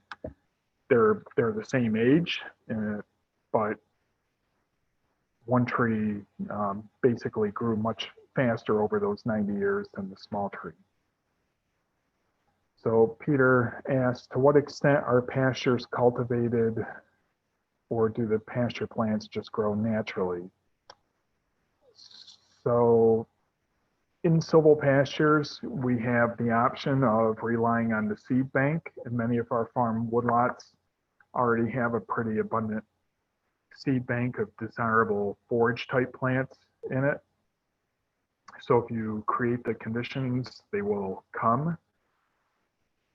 S5: they're the same age, but one tree basically grew much faster over those 90 years than the small tree. So Peter asked, to what extent are pastures cultivated, or do the pasture plants just grow naturally? So in silvopastures, we have the option of relying on the seed bank, and many of our farm woodlots already have a pretty abundant seed bank of desirable forage type plants in it. So if you create the conditions, they will come.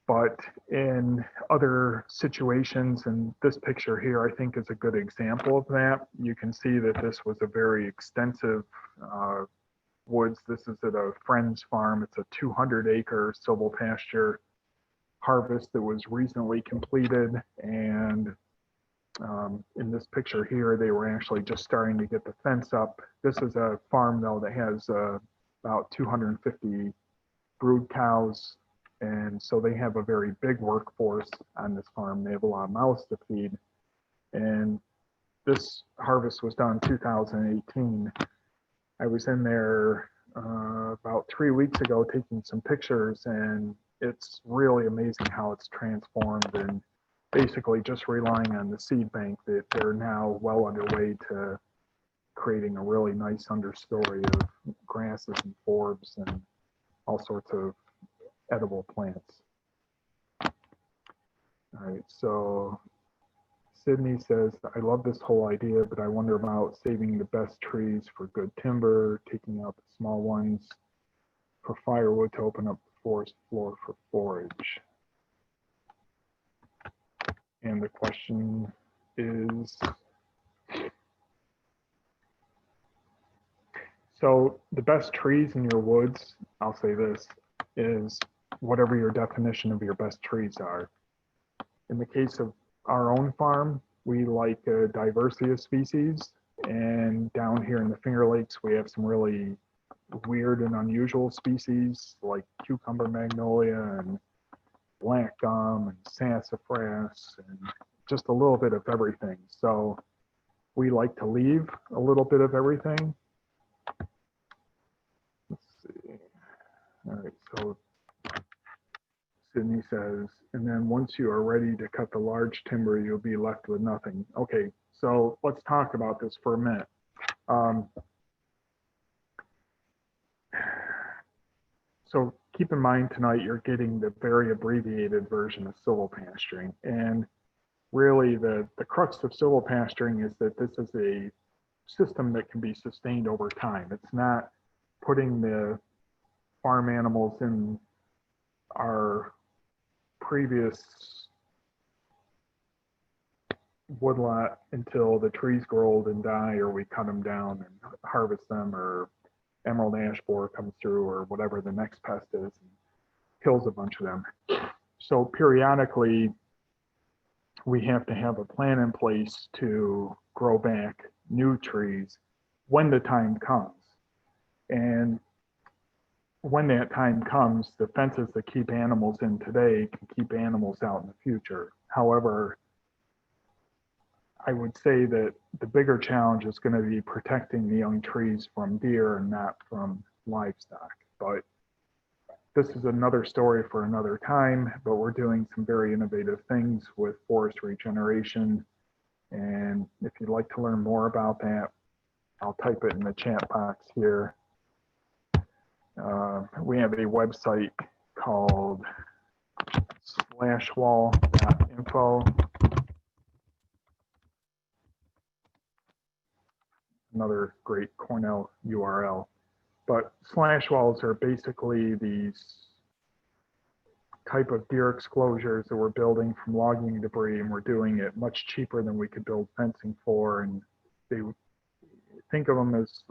S5: But in other situations, and this picture here, I think is a good example of that. You can see that this was a very extensive woods. This is at a friend's farm. It's a 200-acre silvopasture harvest that was recently completed. And in this picture here, they were actually just starting to get the fence up. This is a farm, though, that has about 250 brood cows. And so they have a very big workforce on this farm. They have a lot of mouths to feed. And this harvest was done in 2018. I was in there about 3 weeks ago taking some pictures, and it's really amazing how it's transformed, and basically just relying on the seed bank that they're now well underway to creating a really nice understory of grasses and forbs and all sorts of edible plants. All right, so Sydney says, I love this whole idea, but I wonder about saving the best trees for good timber, taking out the small ones for firewood to open up the forest floor for forage. And the question is, so the best trees in your woods, I'll say this, is whatever your definition of your best trees are. In the case of our own farm, we like a diversity of species, and down here in the Finger Lakes, we have some really weird and unusual species like cucumber magnolia and black gum and sassafras and just a little bit of everything. So we like to leave a little bit of everything. Let's see. All right, so Sydney says, and then once you are ready to cut the large timber, you'll be left with nothing. Okay, So let's talk about this for a minute. So keep in mind tonight, you're getting the very abbreviated version of silvopasturing. And really the crux of silvopasturing is that this is a system that can be sustained over time. It's not putting the farm animals in our previous woodlot until the trees grow old and die, or we cut them down and harvest them, or emerald ash borer comes through, or whatever the next pest is and kills a bunch of them. So periodically, we have to have a plan in place to grow back new trees when the time comes. And when that time comes, the fences that keep animals in today can keep animals out in the future. However, I would say that the bigger challenge is going to be protecting the young trees from deer and not from livestock. But this is another story for another time, but we're doing some very innovative things with forest regeneration. And if you'd like to learn more about that, I'll type it in the chat box here. We have a website called /wall.info. Another great Cornell URL. But slash walls are basically these type of deer exclosures that we're building from logging debris, and we're doing it much cheaper than we could build fencing for. And they think of them as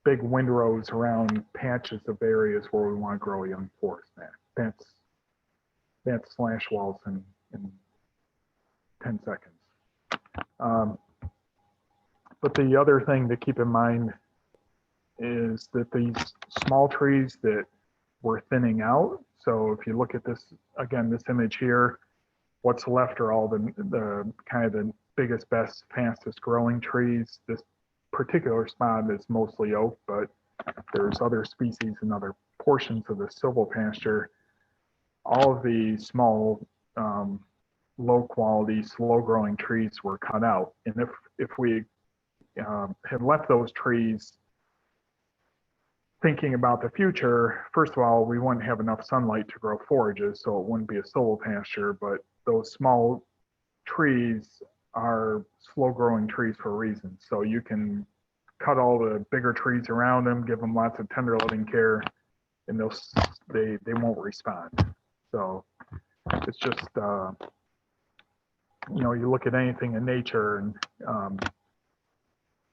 S5: big windrows around patches of areas where we want to grow young forest back. That's slash walls in 10 seconds. But the other thing to keep in mind is that these small trees that we're thinning out. So if you look at this, again, this image here, what's left are all the kind of the biggest, best, fastest growing trees. This particular spot is mostly oak, but there's other species in other portions of the silvopasture. All of the small, low quality, slow growing trees were cut out. And if we had left those trees thinking about the future, first of all, we wouldn't have enough sunlight to grow forages, so it wouldn't be a silvopasture. But those small trees are slow growing trees for a reason. So you can cut all the bigger trees around them, give them lots of tender loving care, and they won't respond. So it's just, you look at anything in nature, and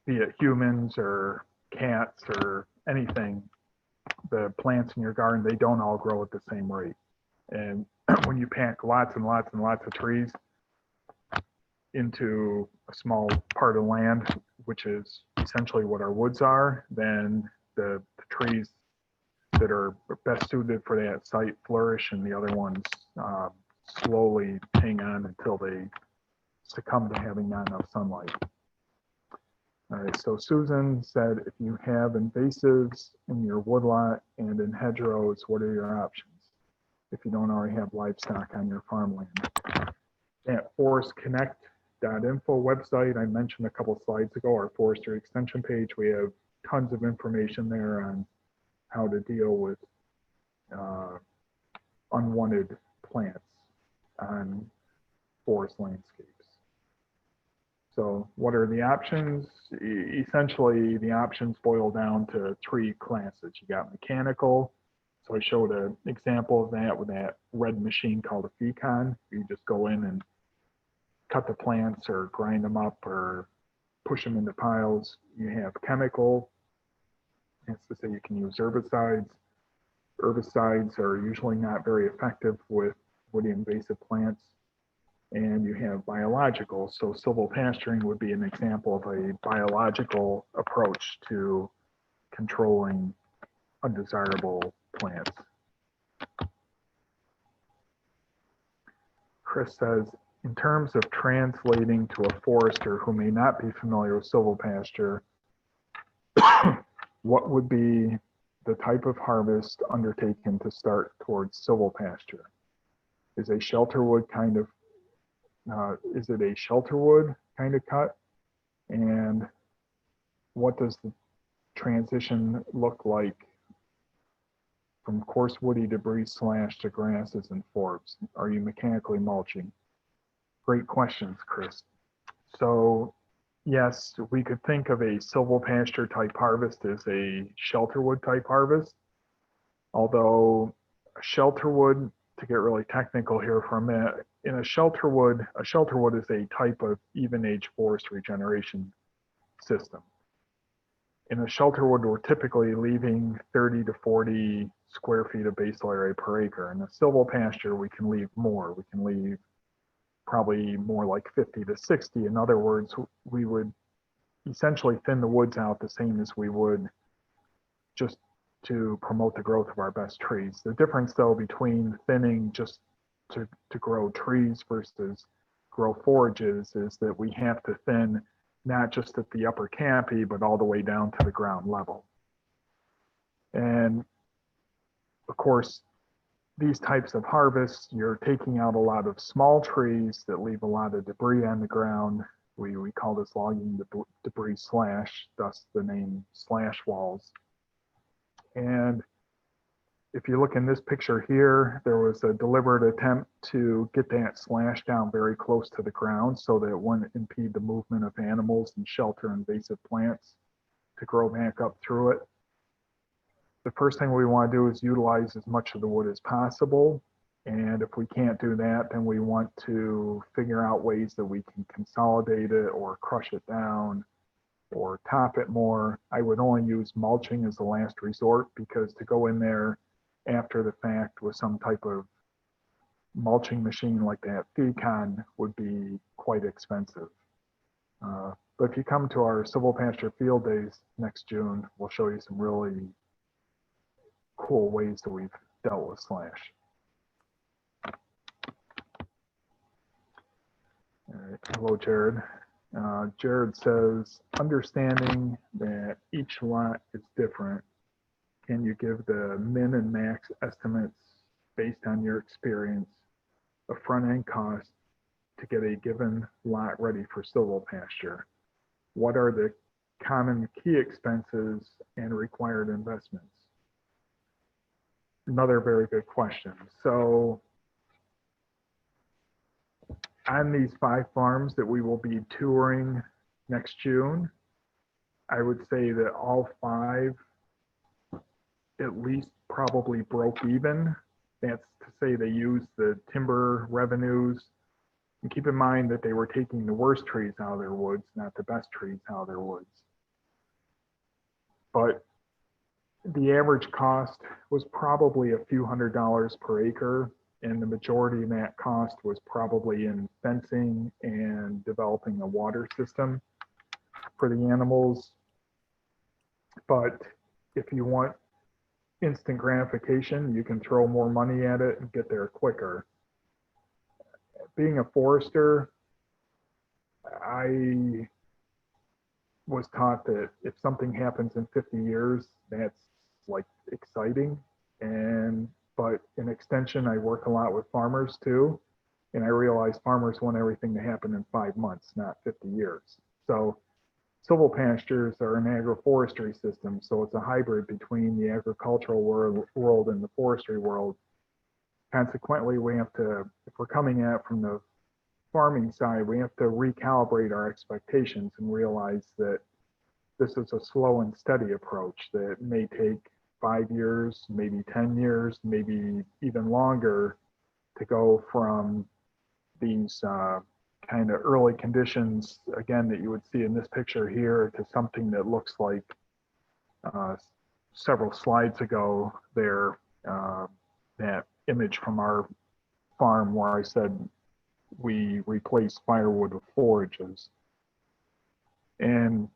S5: be it humans or cats or anything, the plants in your garden, they don't all grow at the same rate. And when you pack lots and lots and lots of trees into a small part of land, which is essentially what our woods are, then the trees that are best suited for that site flourish, and the other ones slowly hang on until they succumb to having not enough sunlight. All right, so Susan said, if you have invasives in your woodlot and in hedgerows, what are your options if you don't already have livestock on your farmland? At forestconnect.info website, I mentioned a couple slides ago, our forestry extension page, we have tons of information there on how to deal with unwanted plants on forest landscapes. So what are the options? Essentially, the options boil down to three classes. You got mechanical. So I showed an example of that with that red machine called a Fecon. You just go in and cut the plants or grind them up or push them into piles. You have chemical. That's to say you can use herbicides. Herbicides are usually not very effective with woody invasive plants. And you have biological. So silvopasturing would be an example of a biological approach to controlling undesirable plants. Chris says, in terms of translating to a forester who may not be familiar with silvopasture, what would be the type of harvest undertaken to start towards silvopasture? Is a shelterwood kind of is it a shelterwood kind of cut? And what does the transition look like from coarse woody debris slash to grasses and forbs? Are you mechanically mulching? Great questions, Chris. So yes, we could think of a silvopasture type harvest as a shelterwood type harvest. Although a shelterwood, to get really technical here for a minute, in a shelterwood is a type of even age forest regeneration system. In a shelterwood, we're typically leaving 30 to 40 square feet of basal area per acre. In a silvopasture, we can leave more. We can leave probably more like 50 to 60. In other words, we would essentially thin the woods out the same as we would just to promote the growth of our best trees. The difference though between thinning just to grow trees versus grow forages is that we have to thin not just at the upper canopy, but all the way down to the ground level. And of course, these types of harvests, you're taking out a lot of small trees that leave a lot of debris on the ground. We call this logging debris slash, thus the name slash walls. And if you look in this picture here, there was a deliberate attempt to get that slash down very close to the ground so that it wouldn't impede the movement of animals and shelter invasive plants to grow back up through it. The first thing we want to do is utilize as much of the wood as possible. And if we can't do that, then we want to figure out ways that we can consolidate it or crush it down or top it more. I would only use mulching as the last resort, because to go in there after the fact with some type of mulching machine like that Fecon would be quite expensive. But if you come to our Silvopasture field days next June, we'll show you some really cool ways that we've dealt with slash. All right. Hello, Jared. Jared says, understanding that each lot is different, can you give the min and max estimates based on your experience of front end cost to get a given lot ready for silvopasture? What are the common key expenses and required investments? Another very good question. So on these 5 farms that we will be touring next June, I would say that all 5 at least probably broke even. That's to say they used the timber revenues. And keep in mind that they were taking the worst trees out of their woods, not the best trees out of their woods. But the average cost was probably a few $100s per acre, and the majority of that cost was probably in fencing and developing a water system for the animals. But if you want instant gratification, you can throw more money at it and get there quicker. Being a forester, I was taught that if something happens in 50 years, that's like exciting. But in extension, I work a lot with farmers too. And I realize farmers want everything to happen in 5 months, not 50 years. So silvopastures are an agroforestry system. So it's a hybrid between the agricultural world and the forestry world. Consequently, we have to, if we're coming at it from the farming side, we have to recalibrate our expectations and realize that this is a slow and steady approach that may take 5 years, maybe 10 years, maybe even longer to go from these kind of early conditions, again, that you would see in this picture here, to something that looks like several slides ago there, that image from our farm where I said we replace firewood with forages. And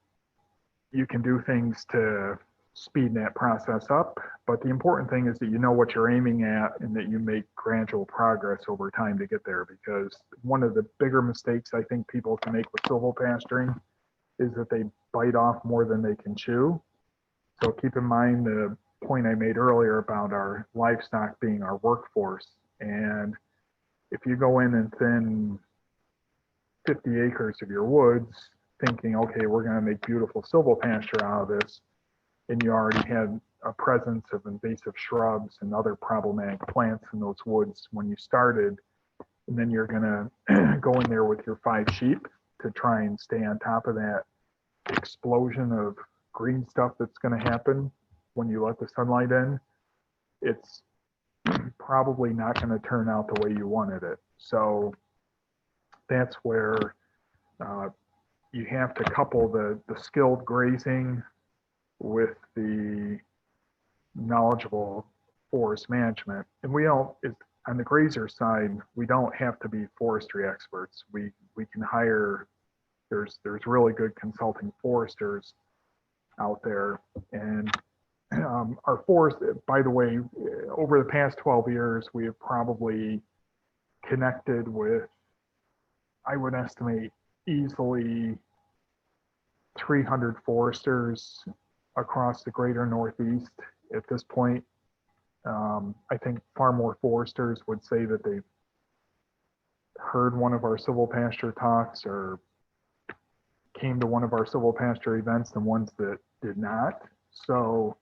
S5: you can do things to speed that process up, but the important thing is that you know what you're aiming at and that you make gradual progress over time to get there, because one of the bigger mistakes I think people can make with silvopasturing is that they bite off more than they can chew. So keep in mind the point I made earlier about our livestock being our workforce. And if you go in and thin 50 acres of your woods thinking, okay, we're going to make beautiful silvopasture out of this, and you already had a presence of invasive shrubs and other problematic plants in those woods when you started, and then you're going to go in there with your 5 sheep to try and stay on top of that explosion of green stuff that's going to happen when you let the sunlight in, it's probably not going to turn out the way you wanted it. So that's where you have to couple the skilled grazing with the knowledgeable forest management. And we don't, on the grazer side, we don't have to be forestry experts. We can hire, there's really good consulting foresters out there. And our forest, by the way, over the past 12 years, we have probably connected with, I would estimate, easily 300 foresters across the greater Northeast at this point. I think far more foresters would say that they've heard one of our silvopasture talks or came to one of our silvopasture events than ones that did not. So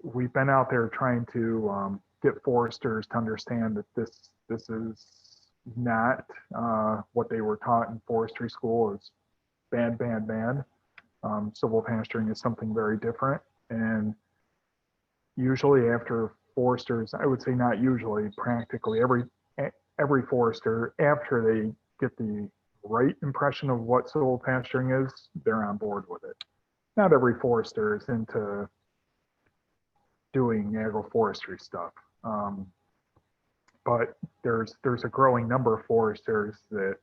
S5: we've been out there trying to get foresters to understand that this is not what they were taught in forestry school is bad. Silvopasturing is something very different. And usually after foresters, I would say not usually, practically every forester, after they get the right impression of what silvopasturing is, they're on board with it. Not every forester is into doing agroforestry stuff. But there's a growing number of foresters that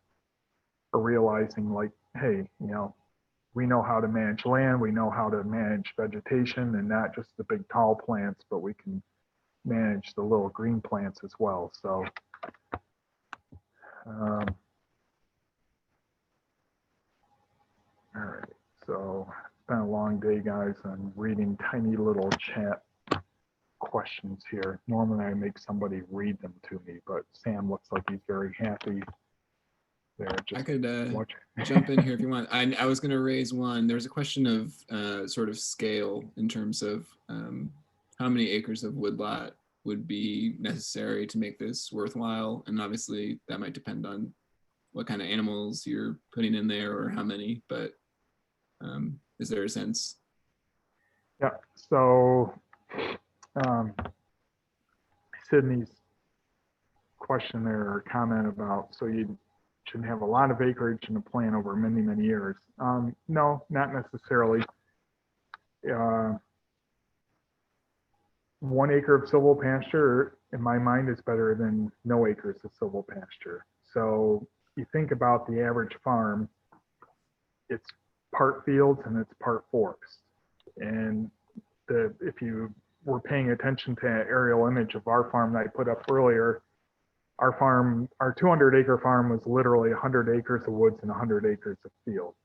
S5: are realizing, like, hey, we know how to manage land, we know how to manage vegetation, and not just the big tall plants, but we can manage the little green plants as well. So all right, so it's been a long day, guys. I'm reading tiny little chat questions here. Normally I make somebody read them to me, but Sam looks like he's very happy there.
S1: I could jump in here if you want. I was going to raise one. There was a question of sort of scale in terms of how many acres of woodlot would be necessary to make this worthwhile. And obviously that might depend on what kind of animals you're putting in there or how many, but is there a sense?
S5: Yeah, so Sydney's question there or comment about, so you shouldn't have a lot of acreage in a plan over many years. No, not necessarily. 1 acre of silvopasture, in my mind, is better than no acres of silvopasture. So you think about the average farm, it's part fields and it's part forest. And if you were paying attention to that aerial image of our farm that I put up earlier, our farm, our 200 acre farm was literally 100 acres of woods and 100 acres of field.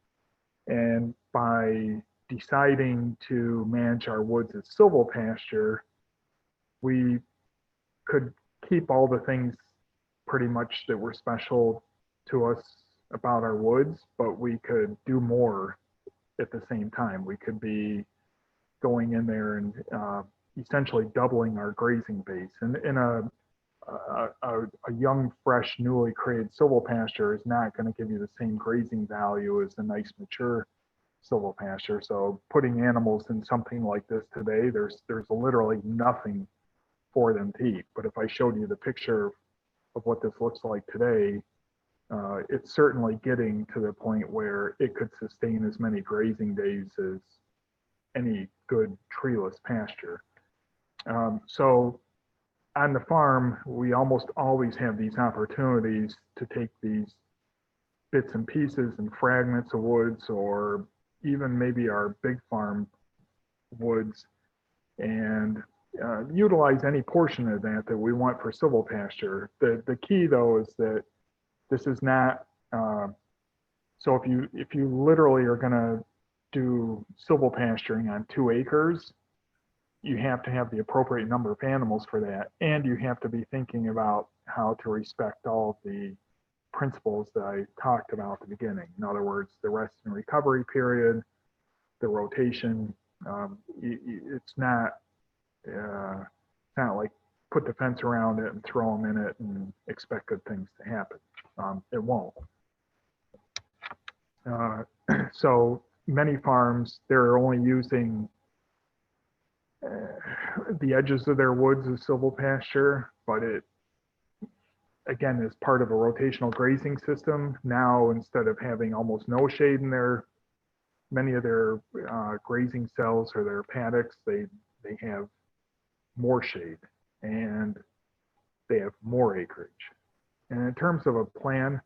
S5: And by deciding to manage our woods as silvopasture, we could keep all the things pretty much that were special to us about our woods, but we could do more at the same time. We could be going in there and essentially doubling our grazing base. And in a young, fresh, newly created silvopasture is not going to give you the same grazing value as a nice mature silvopasture. So putting animals in something like this today, there's literally nothing for them to eat. But if I showed you the picture of what this looks like today, it's certainly getting to the point where it could sustain as many grazing days as any good treeless pasture. So on the farm, we almost always have these opportunities to take these bits and pieces and fragments of woods, or even maybe our big farm woods, and utilize any portion of that we want for silvopasture. The key though is that this is not, so if you literally are gonna do silvopasturing on 2 acres, you have to have the appropriate number of animals for that. And you have to be thinking about how to respect all of the principles that I talked about at the beginning. In other words, the rest and recovery period, the rotation. It's not like put the fence around it and throw them in it and expect good things to happen. It won't. So many farms, they're only using the edges of their woods as silvopasture, but it, again, is part of a rotational grazing system. Now, instead of having almost no shade in many of their grazing cells or their paddocks, they have more shade and they have more acreage. And in terms of a plan,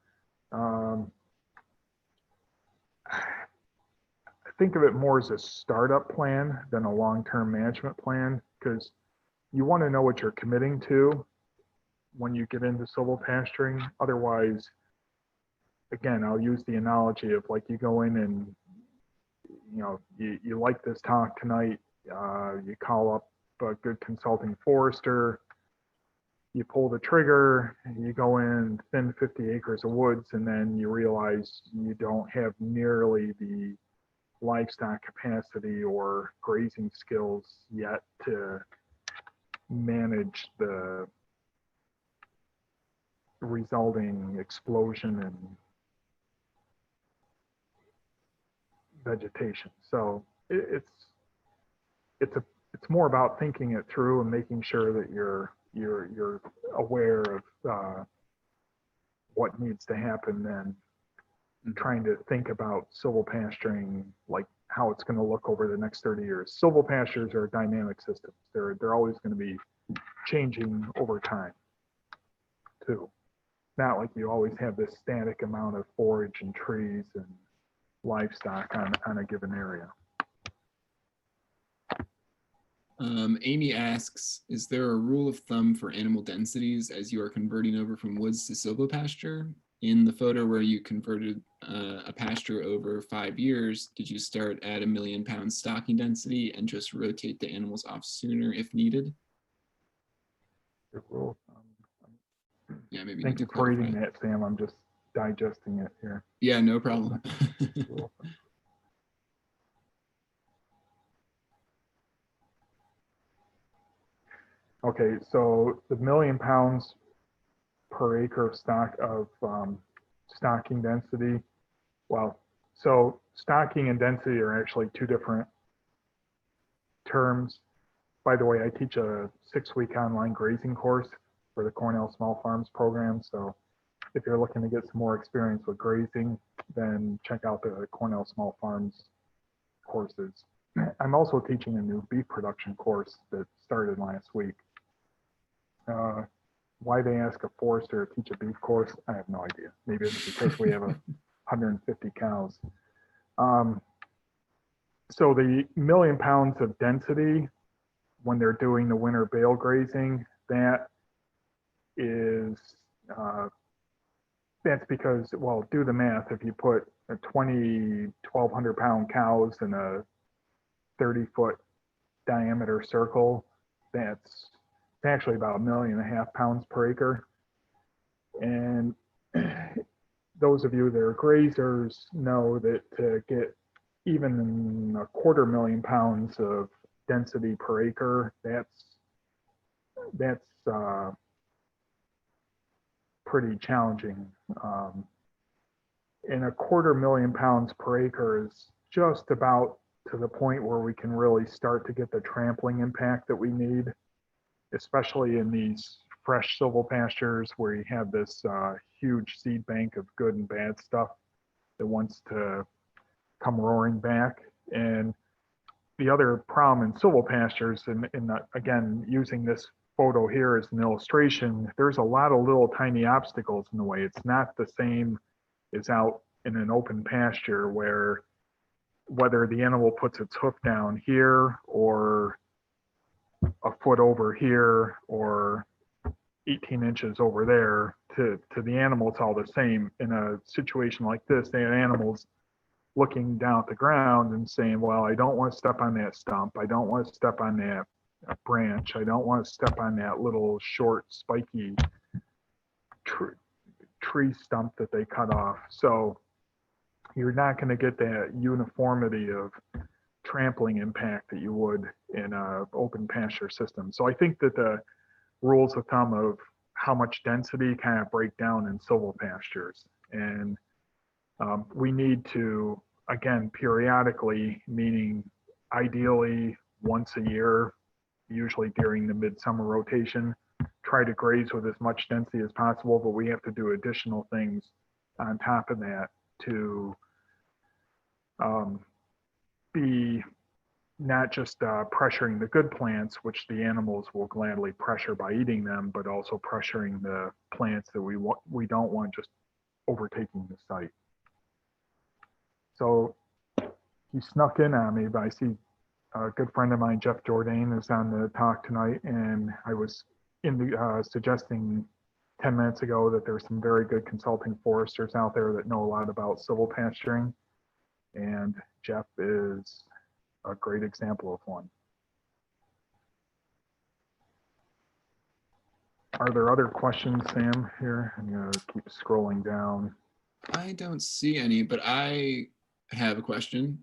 S5: think of it more as a startup plan than a long-term management plan, because you want to know what you're committing to when you get into silvopasturing. Otherwise, again, I'll use the analogy of like you go in and you like this talk tonight, you call up a good consulting forester, you pull the trigger, you go in, thin 50 acres of woods, and then you realize you don't have nearly the livestock capacity or grazing skills yet to manage the resulting explosion in vegetation. So it's more about thinking it through and making sure that you're aware of what needs to happen than trying to think about silvopasturing, like how it's going to look over the next 30 years. Silvopastures are dynamic systems. They're always going to be changing over time too. Not like you always have this static amount of forage and trees and livestock on a given area.
S1: Amy asks, is there a rule of thumb for animal densities as you are converting over from woods to silvopasture? In the photo where you converted a pasture over 5 years, did you start at 1 million pound stocking density and just rotate the animals off sooner if needed? Yeah, maybe.
S5: Thank you for reading that, Sam. I'm just digesting it here.
S1: Yeah, no problem.
S5: Okay, so the 1 million pounds per acre of stocking density. Well, so stocking and density are actually two different terms. By the way, I teach a 6-week online grazing course for the Cornell Small Farms program. So if you're looking to get some more experience with grazing, then check out the Cornell Small Farms courses. I'm also teaching a new beef production course that started last week. Why they ask a forester to teach a beef course, I have no idea. Maybe it's because we have 150 cows. So the 1 million pounds of density when they're doing the winter bale grazing, that is, that's because, well, do the math. If you put 1,200 pound cows in a 30-foot diameter circle, that's actually about 1.5 million pounds per acre. And those of you that are grazers know that to get even 250,000 pounds of density per acre, that's pretty challenging. And 250,000 pounds per acre is just about to the point where we can really start to get the trampling impact that we need, especially in these fresh silvopastures where you have this huge seed bank of good and bad stuff that wants to come roaring back. And the other problem in silvopastures, and again, using this photo here as an illustration, there's a lot of little tiny obstacles in the way. It's not the same as out in an open pasture where whether the animal puts its hoof down here or a foot over here or 18 inches over there, to the animal it's all the same. In a situation like this, the animal's looking down at the ground and saying, well, I don't want to step on that stump, I don't want to step on that branch, I don't want to step on that little short spiky tree stump that they cut off. So you're not going to get that uniformity of trampling impact that you would in a open pasture system. So I think that the rules of thumb of how much density kind of break down in silvopastures. And we need to, again, periodically, meaning ideally once a year, usually during the midsummer rotation, try to graze with as much density as possible, but we have to do additional things on top of that to be not just pressuring the good plants, which the animals will gladly pressure by eating them, but also pressuring the plants that we don't want just overtaking the site. So he snuck in on me, but I see a good friend of mine, Jeff Jourdain, is on the talk tonight, and I was suggesting 10 minutes ago that there's some very good consulting foresters out there that know a lot about silvopasturing, and Jeff is a great example of one. Are there other questions, Sam, here? I'm gonna keep scrolling down.
S1: I don't see any, but I have a question.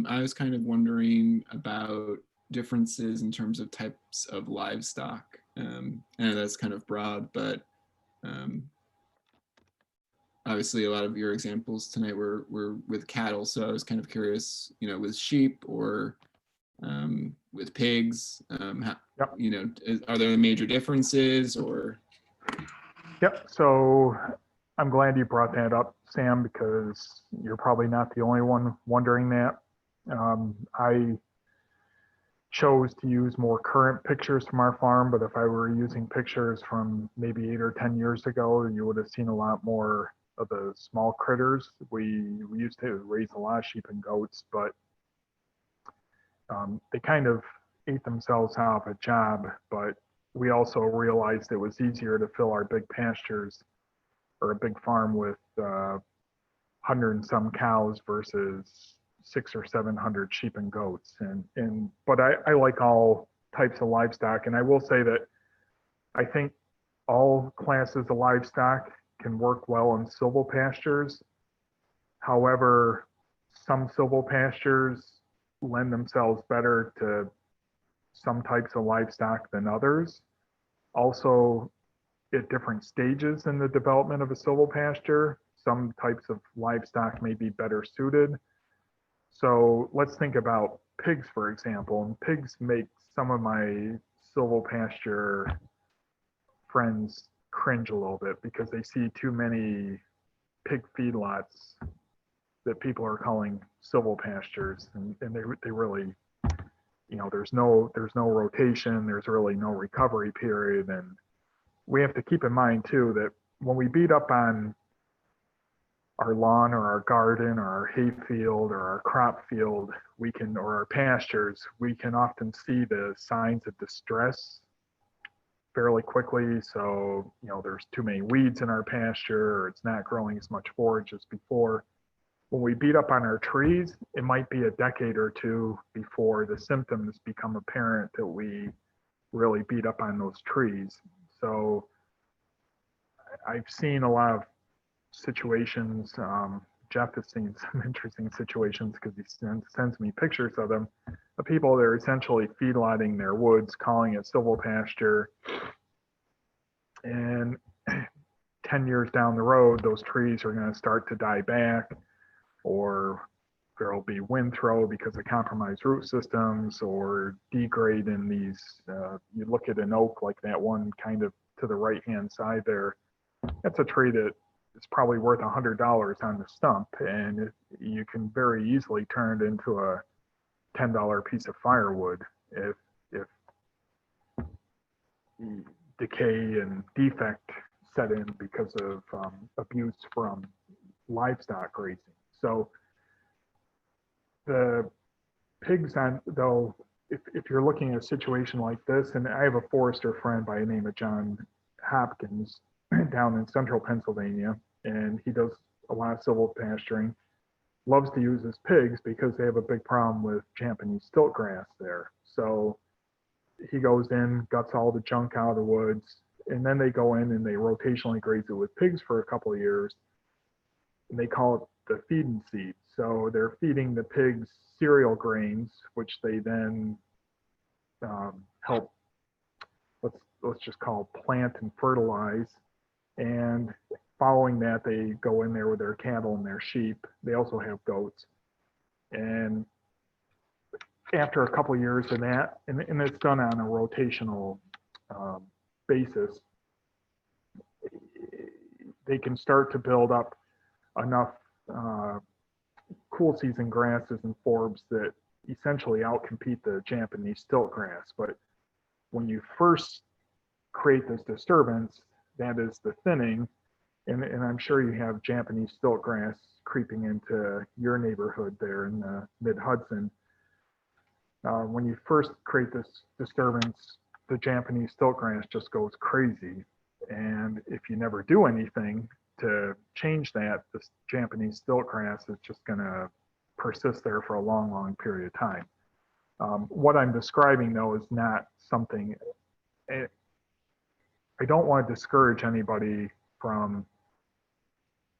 S1: I was kind of wondering about differences in terms of types of livestock. I know that's kind of broad, but obviously a lot of your examples tonight were with cattle. So I was kind of curious, with sheep or with pigs, how,
S5: Yep.
S1: are there major differences or?
S5: Yep, so I'm glad you brought that up, Sam, because you're probably not the only one wondering that. I chose to use more current pictures from our farm, but if I were using pictures from maybe 8 or 10 years ago, you would have seen a lot more of the small critters. We used to raise a lot of sheep and goats, but they kind of ate themselves out of a job. But we also realized it was easier to fill our big pastures or a big farm with 100 and some cows versus 600 or 700 sheep and goats. But I like all types of livestock. And I will say that I think all classes of livestock can work well in silvopastures. However, some silvopastures lend themselves better to some types of livestock than others. Also, at different stages in the development of a silvopasture, some types of livestock may be better suited. So let's think about pigs, for example. And pigs make some of my silvopasture friends cringe a little bit because they see too many pig feedlots that people are calling silvopastures, and they really, there's no rotation, there's really no recovery period. And we have to keep in mind too that when we beat up on our lawn or our garden or our hay field or our crop field, or our pastures, we can often see the signs of distress fairly quickly. So, there's too many weeds in our pasture, or it's not growing as much forage as before. When we beat up on our trees, it might be a decade or two before the symptoms become apparent that we really beat up on those trees. So I've seen a lot of situations. Jeff has seen some interesting situations because he sends me pictures of them, of people that are essentially feedlotting their woods, calling it silvopasture. And 10 years down the road, those trees are going to start to die back, or there'll be wind throw because of compromised root systems, or degrade in these. You look at an oak like that one kind of to the right-hand side there. That's a tree that is probably worth $100 on the stump, and you can very easily turn it into a $10 piece of firewood if decay and defect set in because of abuse from livestock grazing. So the pigs, though, if you're looking at a situation like this, and I have a forester friend by the name of John Hopkins down in central Pennsylvania, and he does a lot of silvopasturing, loves to use his pigs because they have a big problem with Japanese stiltgrass there. So he goes in, guts all the junk out of the woods, and then they go in and they rotationally graze it with pigs for a couple of years, and they call it the feed and seed. So they're feeding the pigs cereal grains, which they then help, let's just call plant and fertilize. And following that, they go in there with their cattle and their sheep. They also have goats. And after a couple of years of that, and it's done on a rotational basis, they can start to build up enough cool season grasses and forbs that essentially outcompete the Japanese stilt grass. But when you first create this disturbance, that is the thinning, and I'm sure you have Japanese stilt grass creeping into your neighborhood there in the mid-Hudson. When you first create this disturbance, the Japanese stilt grass just goes crazy. And if you never do anything to change that, this Japanese stilt grass is just going to persist there for a long, long period of time. What I'm describing, though, is not something, I don't want to discourage anybody from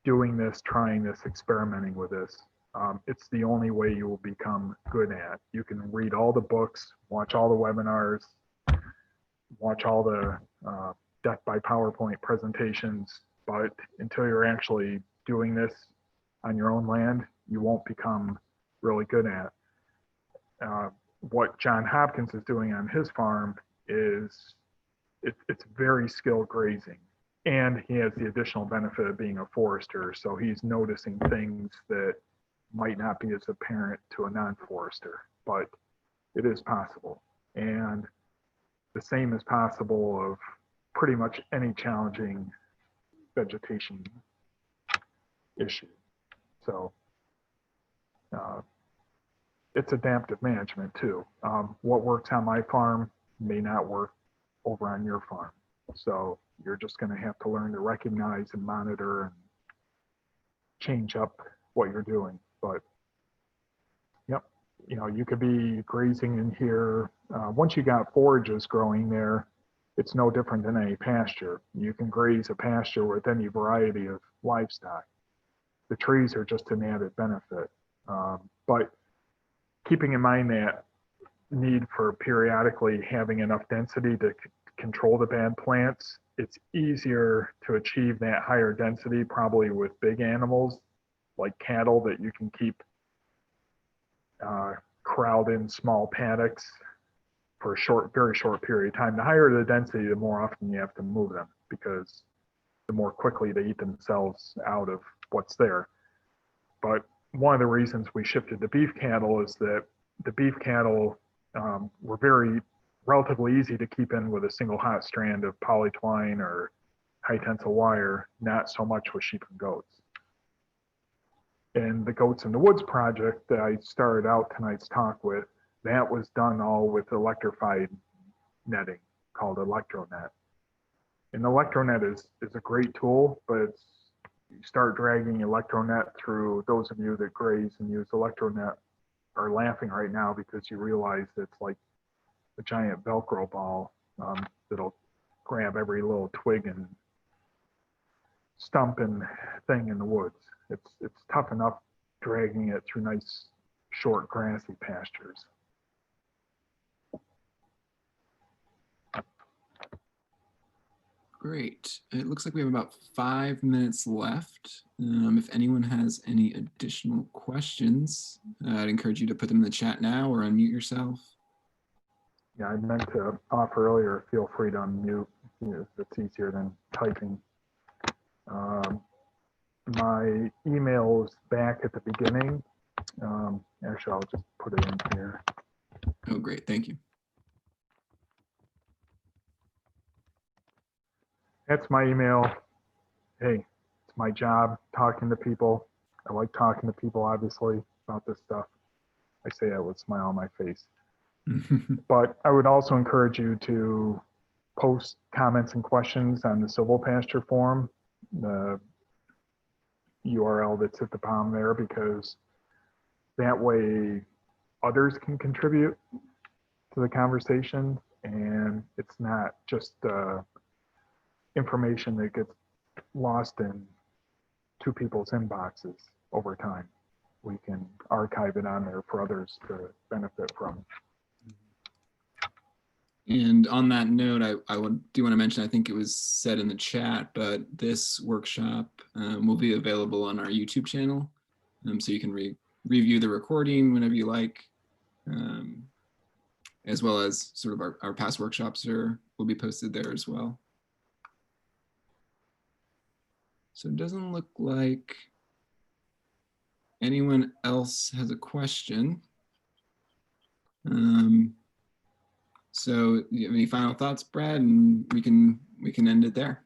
S5: doing this, trying this, experimenting with this. It's the only way you will become good at. You can read all the books, watch all the webinars, watch all the death by PowerPoint presentations, but until you're actually doing this on your own land, you won't become really good at. What John Hopkins is doing on his farm is it's very skilled grazing, and he has the additional benefit of being a forester, so he's noticing things that might not be as apparent to a non-forester, but it is possible. And the same is possible of pretty much any challenging vegetation issue. So it's adaptive management too. What works on my farm may not work over on your farm. So you're just going to have to learn to recognize and monitor and change up what you're doing. But yep, you know, you could be grazing in here. Once you got forages growing there, it's no different than any pasture. You can graze a pasture with any variety of livestock. The trees are just an added benefit. But keeping in mind that need for periodically having enough density to control the bad plants, it's easier to achieve that higher density probably with big animals like cattle that you can keep corralled in small paddocks for a short, very short period of time. The higher the density, the more often you have to move them, because the more quickly they eat themselves out of what's there. But one of the reasons we shifted to beef cattle is that the beef cattle were relatively easy to keep in with a single hot strand of polytwine or high tensile wire, not so much with sheep and goats. And the Goats in the Woods project that I started out tonight's talk with, that was done all with electrified netting called ElectroNet. And ElectroNet is a great tool, but you start dragging ElectroNet through, those of you that graze and use ElectroNet are laughing right now because you realize it's like a giant Velcro ball that'll grab every little twig and stump and thing in the woods. It's tough enough dragging it through nice, short, grassy pastures.
S1: Great. It looks like we have about 5 minutes left. If anyone has any additional questions, I'd encourage you to put them in the chat now or unmute yourself.
S5: Yeah, I meant to offer earlier, feel free to unmute. It's easier than typing. My email is back at the beginning. Actually, I'll just put it in here.
S1: Oh, great. Thank you.
S5: That's my email. Hey, it's my job talking to people. I like talking to people, obviously, about this stuff. I say that with a smile on my face. But I would also encourage you to post comments and questions on the Silvopasture forum, the URL that's at the bottom there, because that way others can contribute to the conversation, and it's not just information that gets lost in two people's inboxes over time. We can archive it on there for others to benefit from.
S1: And on that note, I do want to mention, I think it was said in the chat, but this workshop will be available on our YouTube channel. So you can review the recording whenever you like, as well as sort of our past workshops will be posted there as well. So it doesn't look like anyone else has a question. So do you have any final thoughts, Brad? And we can end it there.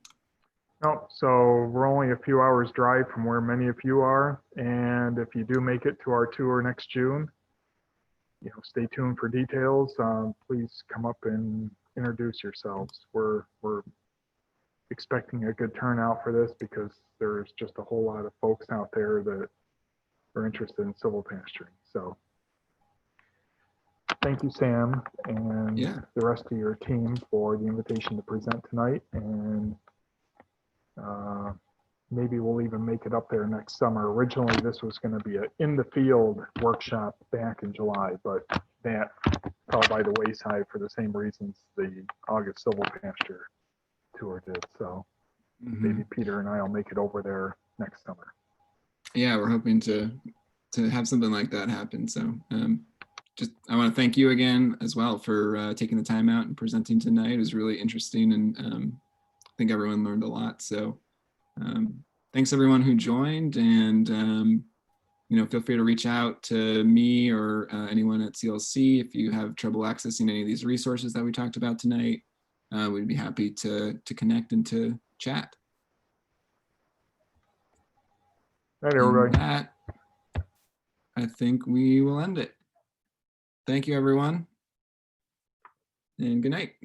S5: No, so we're only a few hours drive from where many of you are. And if you do make it to our tour next June, stay tuned for details. Please come up and introduce yourselves. We're expecting a good turnout for this because there's just a whole lot of folks out there that are interested in silvopasturing. So thank you, Sam, and the rest of your team for the invitation to present tonight. And maybe we'll even make it up there next summer. Originally, this was going to be a in the field workshop back in July, but that fell by the wayside for the same reasons the August Silvopasture tour did. So maybe Peter and I will make it over there next summer.
S1: Yeah, we're hoping to have something like that happen. So I want to thank you again as well for taking the time out and presenting tonight. It was really interesting, and I think everyone learned a lot. So thanks everyone who joined, and feel free to reach out to me or anyone at CLC if you have trouble accessing any of these resources that we talked about tonight. We'd be happy to connect and to chat.
S5: All right, everybody.
S1: And that, I think we will end it. Thank you, everyone, and good night.